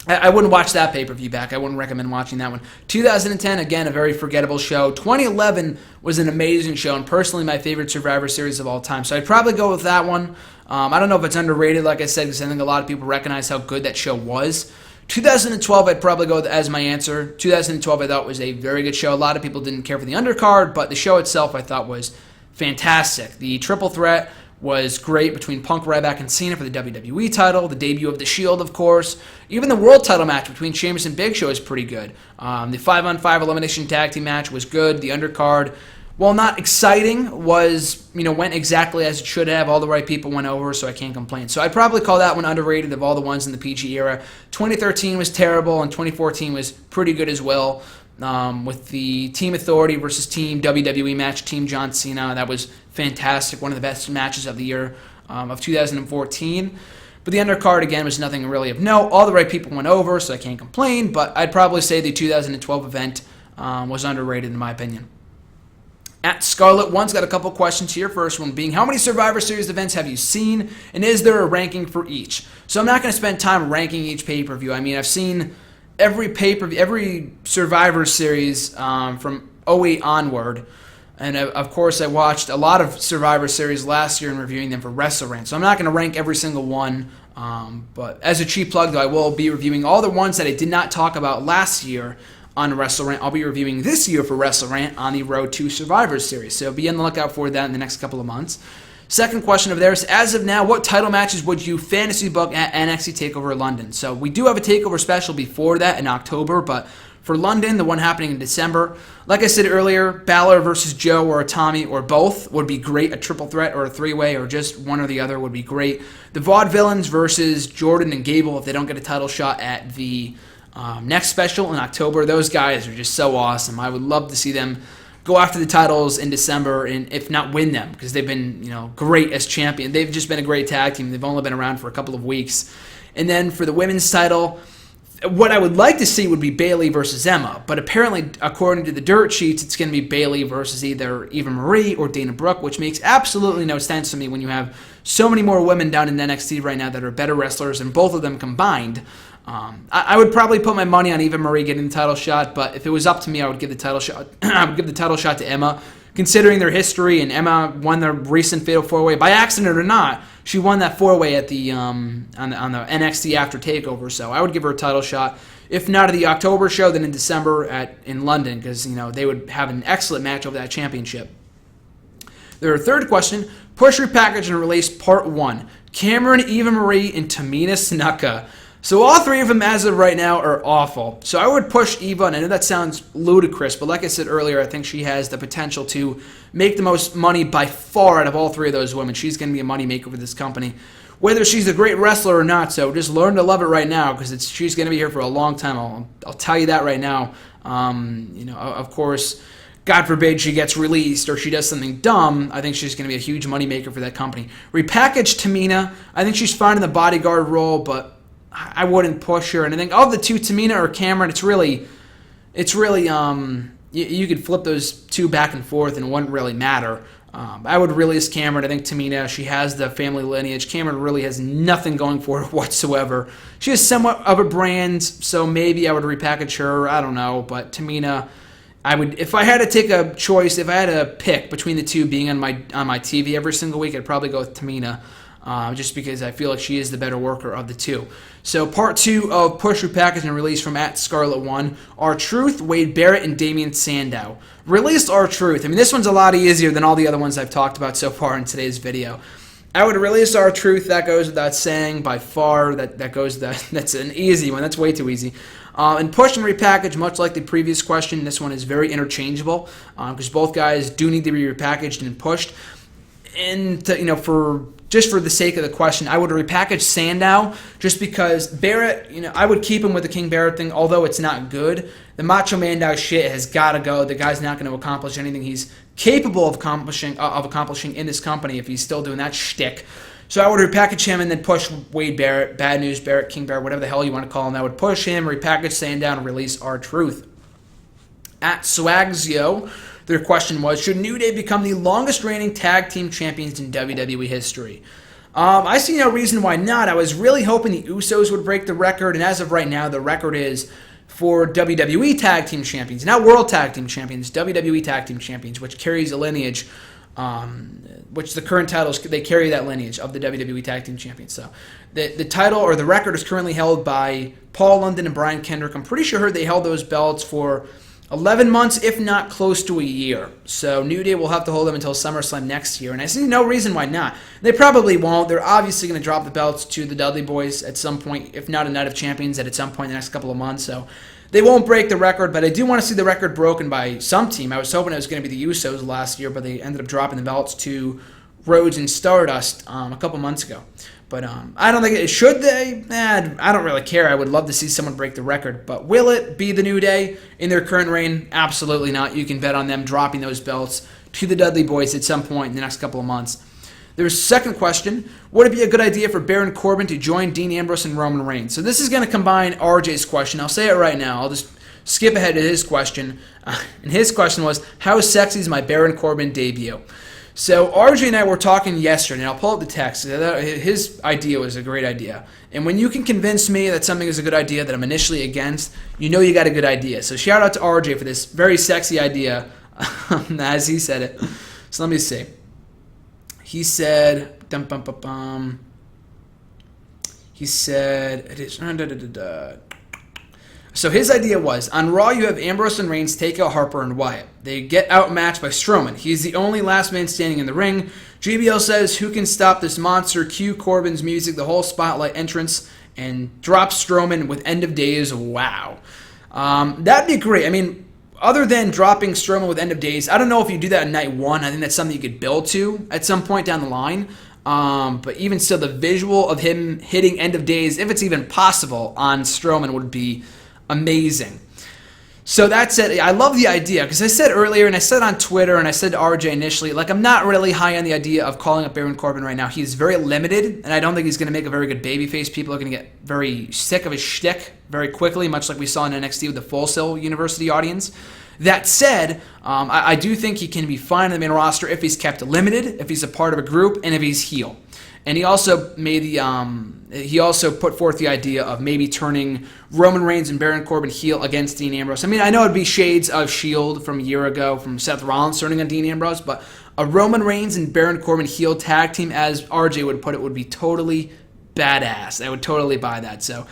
I wouldn't watch that pay-per-view back. I wouldn't recommend watching that one. 2010, again, a very forgettable show. 2011 was an amazing show, and personally my favorite Survivor Series of all time. So I'd probably go with that one. I don't know if it's underrated, like I said, because I think a lot of people recognize how good that show was. 2012, I'd probably go with as my answer. 2012, I thought was a very good show. A lot of people didn't care for the undercard, but the show itself I thought was fantastic. The triple threat was great between Punk, Ryback, and Cena for the WWE title. The debut of The Shield, of course. Even the world title match between Sheamus and Big Show is pretty good. The 5-on-5 elimination tag team match was good. The undercard, while not exciting, went exactly as it should have. All the right people went over, so I can't complain. So I'd probably call that one underrated of all the ones in the PG era. 2013 was terrible, and 2014 was pretty good as well. With the Team Authority versus Team WWE match, Team John Cena. That was fantastic. One of the best matches of the year of 2014. But the undercard, again, was nothing really of note. All the right people went over, so I can't complain. But I'd probably say the 2012 event was underrated, in my opinion. At Scarlet One's got a couple questions here. First one being, how many Survivor Series events have you seen, and is there a ranking for each? So I'm not going to spend time ranking each pay-per-view. I mean, I've seen every pay-per-view, every Survivor Series from 2008 onward, and of course I watched a lot of Survivor Series last year and reviewing them for WrestleRant. So I'm not going to rank every single one, but as a cheap plug, though, I will be reviewing all the ones that I did not talk about last year on WrestleRant. I'll be reviewing this year for WrestleRant on the Road to Survivor Series, so be on the lookout for that in the next couple of months. Second question of theirs, as of now, what title matches would you fantasy book at NXT TakeOver London? So we do have a TakeOver special before that in October, but for London, the one happening in December, like I said earlier, Balor versus Joe or a Tommy or both would be great. A triple threat or a three-way or just one or the other would be great. The Vaudevillains versus Jordan and Gable if they don't get a title shot at the next special in October. Those guys are just so awesome. I would love to see them go after the titles in December and if not win them because they've been great as champion. They've just been a great tag team. They've only been around for a couple of weeks. And then for the women's title, what I would like to see would be Bayley versus Emma, but apparently, according to the dirt sheets, it's going to be Bayley versus either Eva Marie or Dana Brooke, which makes absolutely no sense to me when you have so many more women down in NXT right now that are better wrestlers, and both of them combined. I would probably put my money on Eva Marie getting the title shot, but if it was up to me, I would give the title shot. I would give the title shot to Emma, considering their history. And Emma won the recent Fatal 4-Way by accident or not. She won that 4-way at the on the NXT After Takeover, so I would give her a title shot If not at the October show, then in December in London, because they would have an excellent match over that championship. Their third question: push, repackage, and release Part 1. Cameron, Eva Marie, and Tamina Snuka. So all three of them as of right now are awful. So I would push Eva, and I know that sounds ludicrous, but like I said earlier, I think she has the potential to make the most money by far out of all three of those women. She's going to be a moneymaker for this company, whether she's a great wrestler or not. So just learn to love it right now, because she's going to be here for a long time. I'll tell you that right now. Of course, God forbid she gets released or she does something dumb, I think she's going to be a huge moneymaker for that company. Repackage Tamina. I think she's fine in the bodyguard role, but I wouldn't push her. And I think of the two, Tamina or Cameron, it's really you could flip those two back and forth and it wouldn't really matter. I would release Cameron. I think Tamina, she has the family lineage. Cameron really has nothing going for her whatsoever. She has somewhat of a brand, so maybe I would repackage her. I don't know, but Tamina, I would, if I had to take a choice, if I had to pick between the two being on my TV every single week, I'd probably go with Tamina. Just because I feel like she is the better worker of the two. So part 2 of Push, Repackage, and Release from @Scarlet1, R-Truth, Wade Barrett, and Damian Sandow. Released R-Truth. I mean, this one's a lot easier than all the other ones I've talked about so far in today's video. I would release R-Truth. That goes without saying by far. That's an easy one. That's way too easy. And Push and Repackage, much like the previous question, this one is very interchangeable because both guys do need to be repackaged and pushed. And just for the sake of the question, I would repackage Sandow just because Barrett, I would keep him with the King Barrett thing, although it's not good. The Macho Man shit has got to go. The guy's not going to accomplish anything he's capable of accomplishing in this company if he's still doing that shtick. So I would repackage him and then push Wade Barrett, Bad News Barrett, King Barrett, whatever the hell you want to call him. I would push him, repackage Sandow, and release R-Truth. @Swagzio, their question was, should New Day become the longest reigning tag team champions in WWE history? I see no reason why not. I was really hoping the Usos would break the record, and as of right now, the record is for WWE Tag Team Champions, not World Tag Team Champions, WWE Tag Team Champions, which carries a lineage, which the current titles, they carry that lineage of the WWE Tag Team Champions. So the title or the record is currently held by Paul London and Brian Kendrick. I'm pretty sure they held those belts for 11 months, if not close to a year. So New Day will have to hold them until SummerSlam next year, and I see no reason why not. They probably won't. They're obviously going to drop the belts to the Dudley Boyz at some point, if not a Night of Champions at some point in the next couple of months. So they won't break the record, but I do want to see the record broken by some team. I was hoping it was going to be the Usos last year, but they ended up dropping the belts to Rhodes and Stardust a couple months ago. But I don't think should they? I don't really care. I would love to see someone break the record. But will it be the New Day in their current reign? Absolutely not. You can bet on them dropping those belts to the Dudley Boyz at some point in the next couple of months. There's a second question. Would it be a good idea for Baron Corbin to join Dean Ambrose and Roman Reigns? So this is going to combine RJ's question. I'll say it right now. I'll just skip ahead to his question. And his question was, how sexy is my Baron Corbin debut? So RJ and I were talking yesterday, and I'll pull up the text. His idea was a great idea. And when you can convince me that something is a good idea that I'm initially against, you know you got a good idea. So shout out to RJ for this very sexy idea, as he said it. So let me see. He said, he said, it is, So his idea was, on Raw you have Ambrose and Reigns take out Harper and Wyatt. They get outmatched by Strowman. He's the only last man standing in the ring. JBL says, who can stop this monster? Cue Corbin's music, the whole spotlight entrance, and drop Strowman with End of Days. Wow. That'd be great. I mean, other than dropping Strowman with End of Days, I don't know if you do that in night one. I think that's something you could build to at some point down the line. But even still, the visual of him hitting End of Days, if it's even possible, on Strowman would be amazing. So that's it. I love the idea because I said earlier, and I said on Twitter, and I said to RJ initially, like, I'm not really high on the idea of calling up Baron Corbin right now. He's very limited, and I don't think he's going to make a very good babyface. People are going to get very sick of his shtick very quickly, much like we saw in NXT with the Full Sail University audience. That said, I do think he can be fine in the main roster if he's kept limited, if he's a part of a group, and if he's heel. And he also made he also put forth the idea of maybe turning Roman Reigns and Baron Corbin heel against Dean Ambrose. I mean, I know it'd be shades of S.H.I.E.L.D. from a year ago from Seth Rollins turning on Dean Ambrose, but a Roman Reigns and Baron Corbin heel tag team, as RJ would put it, would be totally badass. I would totally buy that. So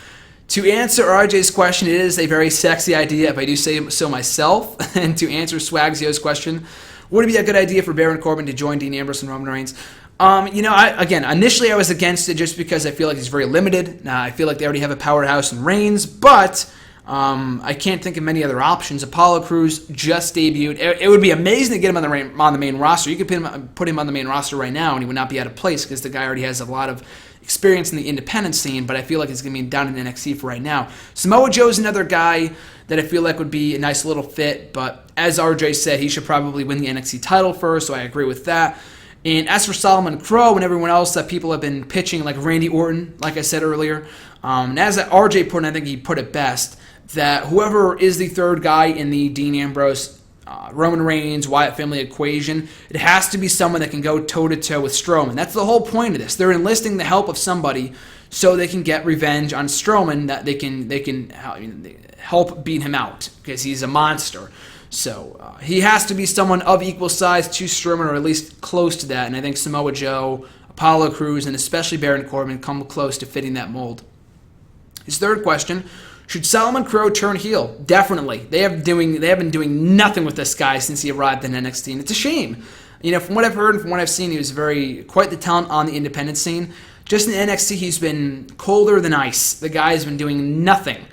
To answer RJ's question, it is a very sexy idea, if I do say so myself. And to answer Swagzio's question, would it be a good idea for Baron Corbin to join Dean Ambrose and Roman Reigns? Initially I was against it just because I feel like he's very limited. I feel like they already have a powerhouse in Reigns, but I can't think of many other options. Apollo Crews just debuted. It would be amazing to get him on the main roster. You could put him on the main roster right now, and he would not be out of place because the guy already has a lot of experience in the independent scene, but I feel like he's going to be down in NXT for right now. Samoa Joe's another guy that I feel like would be a nice little fit, but as RJ said, he should probably win the NXT title first, so I agree with that. And as for Solomon Crowe and everyone else that people have been pitching, like Randy Orton, like I said earlier, and as RJ put it, I think he put it best, that whoever is the third guy in the Dean Ambrose, Roman Reigns, Wyatt family equation, it has to be someone that can go toe-to-toe with Strowman. That's the whole point of this. They're enlisting the help of somebody so they can get revenge on Strowman, that they can help beat him out because he's a monster. So he has to be someone of equal size to Strowman, or at least close to that. And I think Samoa Joe, Apollo Crews, and especially Baron Corbin come close to fitting that mold. His third question: should Solomon Crowe turn heel? Definitely. They have been doing nothing with this guy since he arrived in NXT, and it's a shame. From what I've heard and from what I've seen, he was quite the talent on the independent scene. Just in NXT, he's been colder than ice. The guy has been doing nothing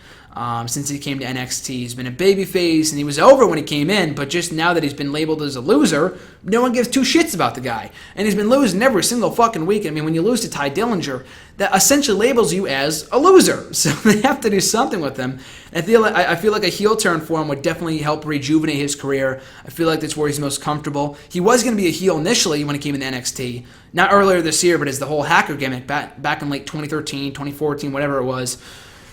since he came to NXT. He's been a babyface, and he was over when he came in, but just now that he's been labeled as a loser, no one gives two shits about the guy. And he's been losing every single fucking week. I mean, when you lose to Ty Dillinger, that essentially labels you as a loser. So they have to do something with him. And I feel like a heel turn for him would definitely help rejuvenate his career. I feel like that's where he's most comfortable. He was going to be a heel initially when he came into NXT. Not earlier this year, but as the whole hacker gimmick back in late 2013, 2014, whatever it was.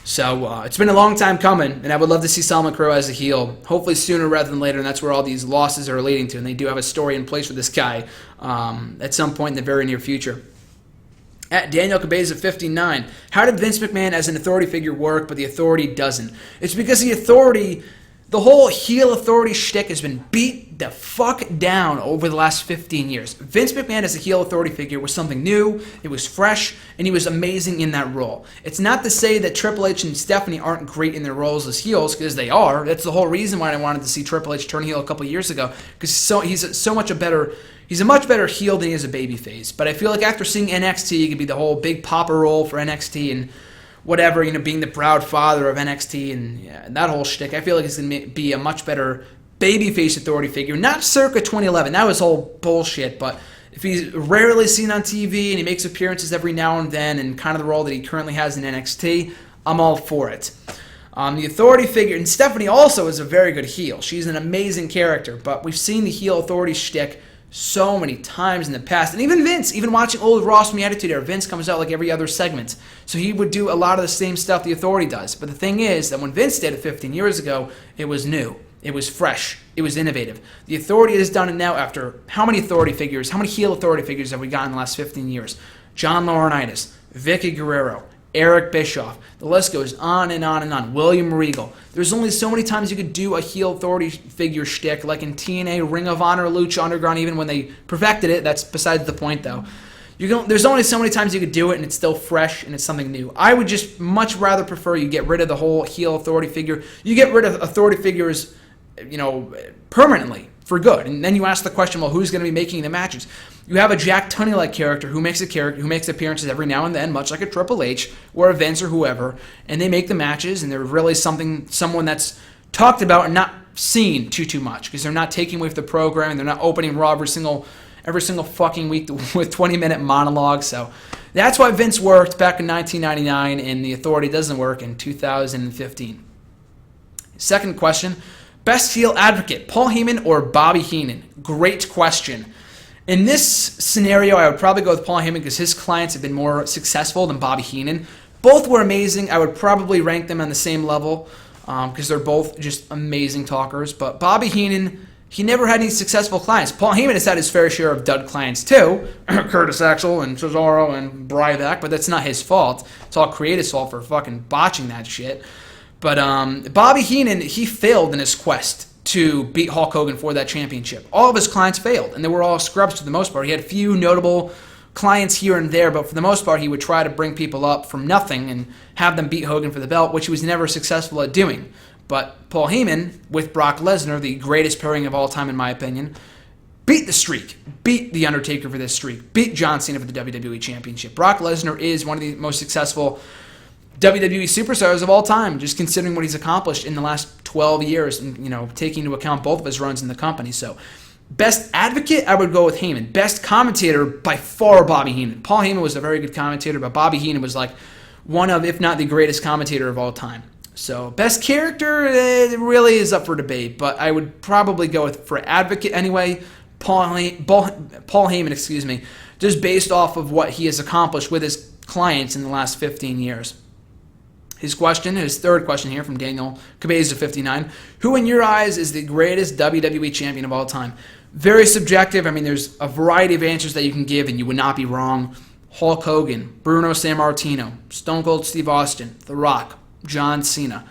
So it's been a long time coming, and I would love to see Solomon Crowe as a heel, hopefully sooner rather than later, and that's where all these losses are leading to, and they do have a story in place for this guy at some point in the very near future. At Daniel Cabeza 59, how did Vince McMahon as an authority figure work, but the authority doesn't? It's because the whole heel authority shtick has been beat the fuck down over the last 15 years. Vince McMahon as a heel authority figure was something new, it was fresh, and he was amazing in that role. It's not to say that Triple H and Stephanie aren't great in their roles as heels, because they are. That's the whole reason why I wanted to see Triple H turn heel a couple years ago, because he's a much better heel than he is a babyface. But I feel like after seeing NXT, it could be the whole big papa role for NXT and whatever, being the proud father of NXT and that whole shtick. I feel like he's going to be a much better babyface authority figure. Not circa 2011. That was all bullshit, but if he's rarely seen on TV and he makes appearances every now and then and kind of the role that he currently has in NXT, I'm all for it. The authority figure, and Stephanie also is a very good heel. She's an amazing character, but we've seen the heel authority shtick so many times in the past. And even Vince, even watching old Raw from the Attitude Era, Vince comes out like every other segment. So he would do a lot of the same stuff the authority does. But the thing is that when Vince did it 15 years ago, it was new. It was fresh. It was innovative. The authority has done it now after how many heel authority figures have we gotten in the last 15 years? John Laurinaitis, Vicky Guerrero, Eric Bischoff. The list goes on and on and on. William Regal. There's only so many times you could do a heel authority figure shtick, like in TNA, Ring of Honor, Lucha Underground, even when they perfected it. That's besides the point, though. There's only so many times you could do it, and it's still fresh, and it's something new. I would just much rather prefer you get rid of the whole heel authority figure. You get rid of authority figures, permanently, for good. And then you ask the question, well, who's going to be making the matches? You have a Jack Tunney-like character who makes appearances every now and then, much like a Triple H or a Vince or whoever, and they make the matches, and they're really someone that's talked about and not seen too much, because they're not taking away from the program, and they're not opening Raw every single fucking week with 20-minute monologues. So that's why Vince worked back in 1999, and the authority doesn't work in 2015. Second question, best heel advocate, Paul Heyman or Bobby Heenan? Great question. In this scenario, I would probably go with Paul Heyman because his clients have been more successful than Bobby Heenan. Both were amazing. I would probably rank them on the same level because they're both just amazing talkers. But Bobby Heenan, he never had any successful clients. Paul Heyman has had his fair share of dud clients too. Curtis Axel and Cesaro and Ryback, but that's not his fault. It's all Creative's fault for fucking botching that shit. But Bobby Heenan, he failed in his quest to beat Hulk Hogan for that championship. All of his clients failed, and they were all scrubs for the most part. He had a few notable clients here and there, but for the most part, he would try to bring people up from nothing and have them beat Hogan for the belt, which he was never successful at doing. But Paul Heyman, with Brock Lesnar, the greatest pairing of all time in my opinion, beat the streak, beat The Undertaker for this streak, beat John Cena for the WWE Championship. Brock Lesnar is one of the most successful WWE superstars of all time, just considering what he's accomplished in the last 12 years, and taking into account both of his runs in the company. So, best advocate, I would go with Heyman. Best commentator, by far, Bobby Heenan. Paul Heyman was a very good commentator, but Bobby Heenan was like one of, if not the greatest commentator of all time. So, best character, it really is up for debate, but I would probably go with, for advocate anyway, Paul Heyman, just based off of what he has accomplished with his clients in the last 15 years. His third question here from Daniel Cabeza59. Who in your eyes is the greatest WWE champion of all time? Very subjective. I mean, there's a variety of answers that you can give, and you would not be wrong. Hulk Hogan, Bruno Sammartino, Stone Cold Steve Austin, The Rock, John Cena.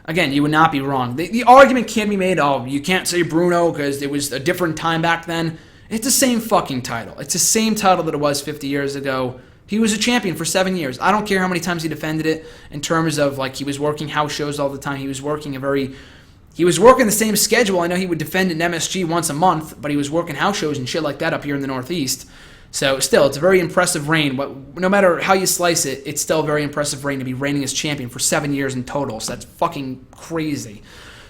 Again, you would not be wrong. The argument can be made, you can't say Bruno because it was a different time back then. It's the same fucking title. It's the same title that it was 50 years ago. He was a champion for 7 years. I don't care how many times he defended it in terms of, he was working house shows all the time. He was working the same schedule. I know he would defend an MSG once a month, but he was working house shows and shit like that up here in the Northeast. So still, it's a very impressive reign. No matter how you slice it, it's still a very impressive reign to be reigning as champion for 7 years in total. So that's fucking crazy.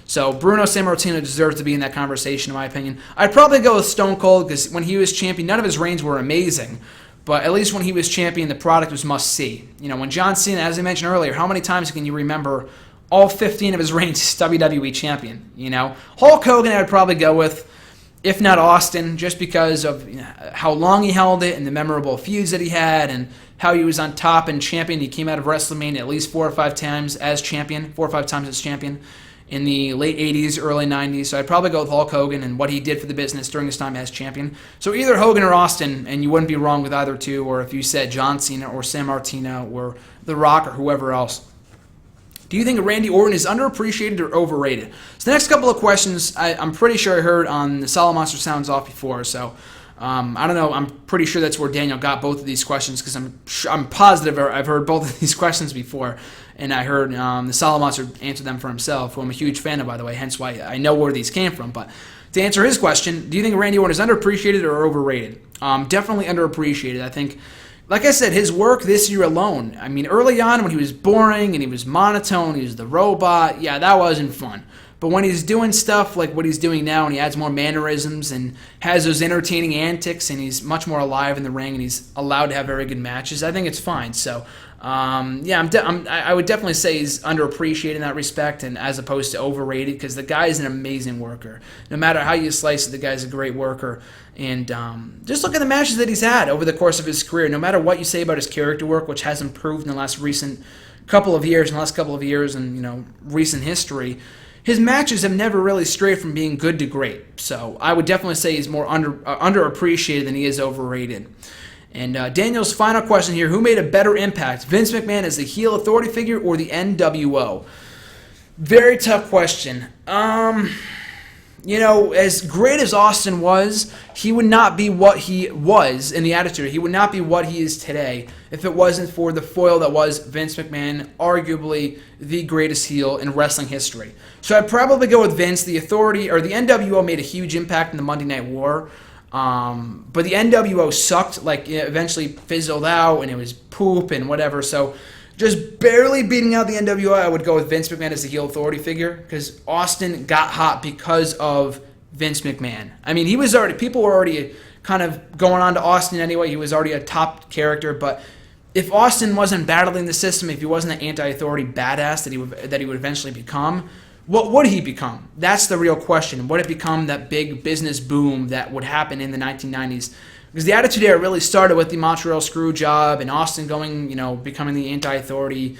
So Bruno Sammartino deserves to be in that conversation, in my opinion. I'd probably go with Stone Cold because when he was champion, none of his reigns were amazing. But at least when he was champion, the product was must-see. When John Cena, as I mentioned earlier, how many times can you remember all 15 of his reigns as WWE champion? Hulk Hogan I would probably go with, if not Austin, just because of how long he held it and the memorable feuds that he had and how he was on top and champion. He came out of WrestleMania at least 4 or 5 times as champion, in the late 80s, early 90s. So I'd probably go with Hulk Hogan and what he did for the business during his time as champion. So either Hogan or Austin, and you wouldn't be wrong with either two, or if you said John Cena or Sammartino or The Rock or whoever else. Do you think Randy Orton is underappreciated or overrated? So the next couple of questions, I'm pretty sure I heard on the Solid Monster Sounds Off before, so I don't know. I'm pretty sure that's where Daniel got both of these questions because I'm positive I've heard both of these questions before, and I heard the Solid Monster answer them for himself, who I'm a huge fan of, by the way, hence why I know where these came from. But to answer his question, do you think Randy Orton is underappreciated or overrated? Definitely underappreciated. I think, like I said, his work this year alone, I mean, early on when he was boring and he was monotone, he was the robot, yeah, that wasn't fun. But when he's doing stuff like what he's doing now and he adds more mannerisms and has those entertaining antics and he's much more alive in the ring and he's allowed to have very good matches, I think it's fine. So, I would definitely say he's underappreciated in that respect and as opposed to overrated because the guy is an amazing worker. No matter how you slice it, the guy's a great worker. And just look at the matches that he's had over the course of his career. No matter what you say about his character work, which has improved in the last couple of years and recent history, his matches have never really strayed from being good to great. So I would definitely say he's more underappreciated than he is overrated. And Daniel's final question here, who made a better impact, Vince McMahon as the heel authority figure or the NWO? Very tough question. As great as Austin was, he would not be what he was in the Attitude. He would not be what he is today if it wasn't for the foil that was Vince McMahon, arguably the greatest heel in wrestling history. So I'd probably go with Vince. The Authority, or the NWO, made a huge impact in the Monday Night War. But the NWO sucked, it eventually fizzled out, and it was poop and whatever. So just barely beating out the NWO, I would go with Vince McMahon as the heel authority figure because Austin got hot because of Vince McMahon. I mean, people were already kind of going on to Austin anyway. He was already a top character, but if Austin wasn't battling the system, if he wasn't the anti-authority badass that he would eventually become, what would he become? That's the real question. Would it become that big business boom that would happen in the 1990s? Because the Attitude Era really started with the Montreal Screwjob and Austin becoming the anti-authority,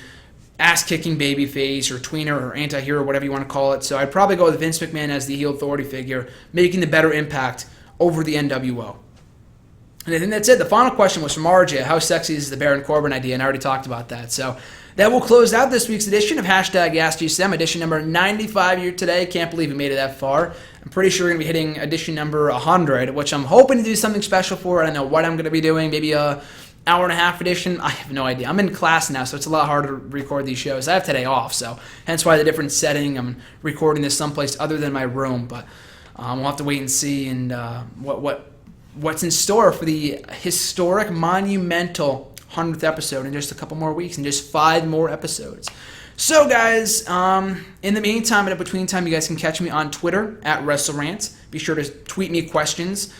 ass-kicking babyface or tweener or anti-hero, whatever you want to call it. So I'd probably go with Vince McMahon as the heel authority figure, making the better impact over the NWO. And I think that's it. The final question was from RJ. How sexy is the Baron Corbin idea? And I already talked about that. So That will close out this week's edition of Hashtag AskGSM, edition number 95 here today. Can't believe we made it that far. I'm pretty sure we're going to be hitting edition number 100, which I'm hoping to do something special for. I don't know what I'm going to be doing. Maybe a hour and a half edition. I have no idea. I'm in class now, so it's a lot harder to record these shows. I have today off, so hence why the different setting. I'm recording this someplace other than my room, but we'll have to wait and see and what's in store for the historic, monumental 100th episode in just a couple more weeks and just 5 more episodes. So guys, in the meantime and in between time, you guys can catch me on Twitter at WrestleRant. Be sure to tweet me questions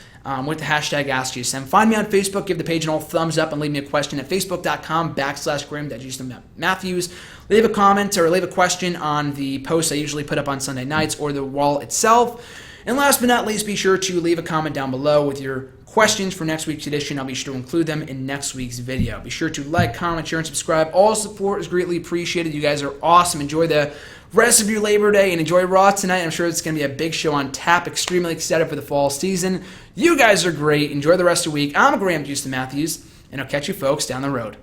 with the hashtag AskGSM. Find me on Facebook, give the page an old thumbs up, and leave me a question at facebook.com/Graham-Matthews. Leave a comment or leave a question on the post I usually put up on Sunday nights or the wall itself. And last but not least, be sure to leave a comment down below with your questions for next week's edition. I'll be sure to include them in next week's video. Be sure to like, comment, share, and subscribe. All support is greatly appreciated. You guys are awesome. Enjoy the rest of your Labor Day and enjoy Raw tonight. I'm sure it's going to be a big show on tap. Extremely excited for the fall season. You guys are great. Enjoy the rest of the week. I'm Graham Matthews, and I'll catch you folks down the road.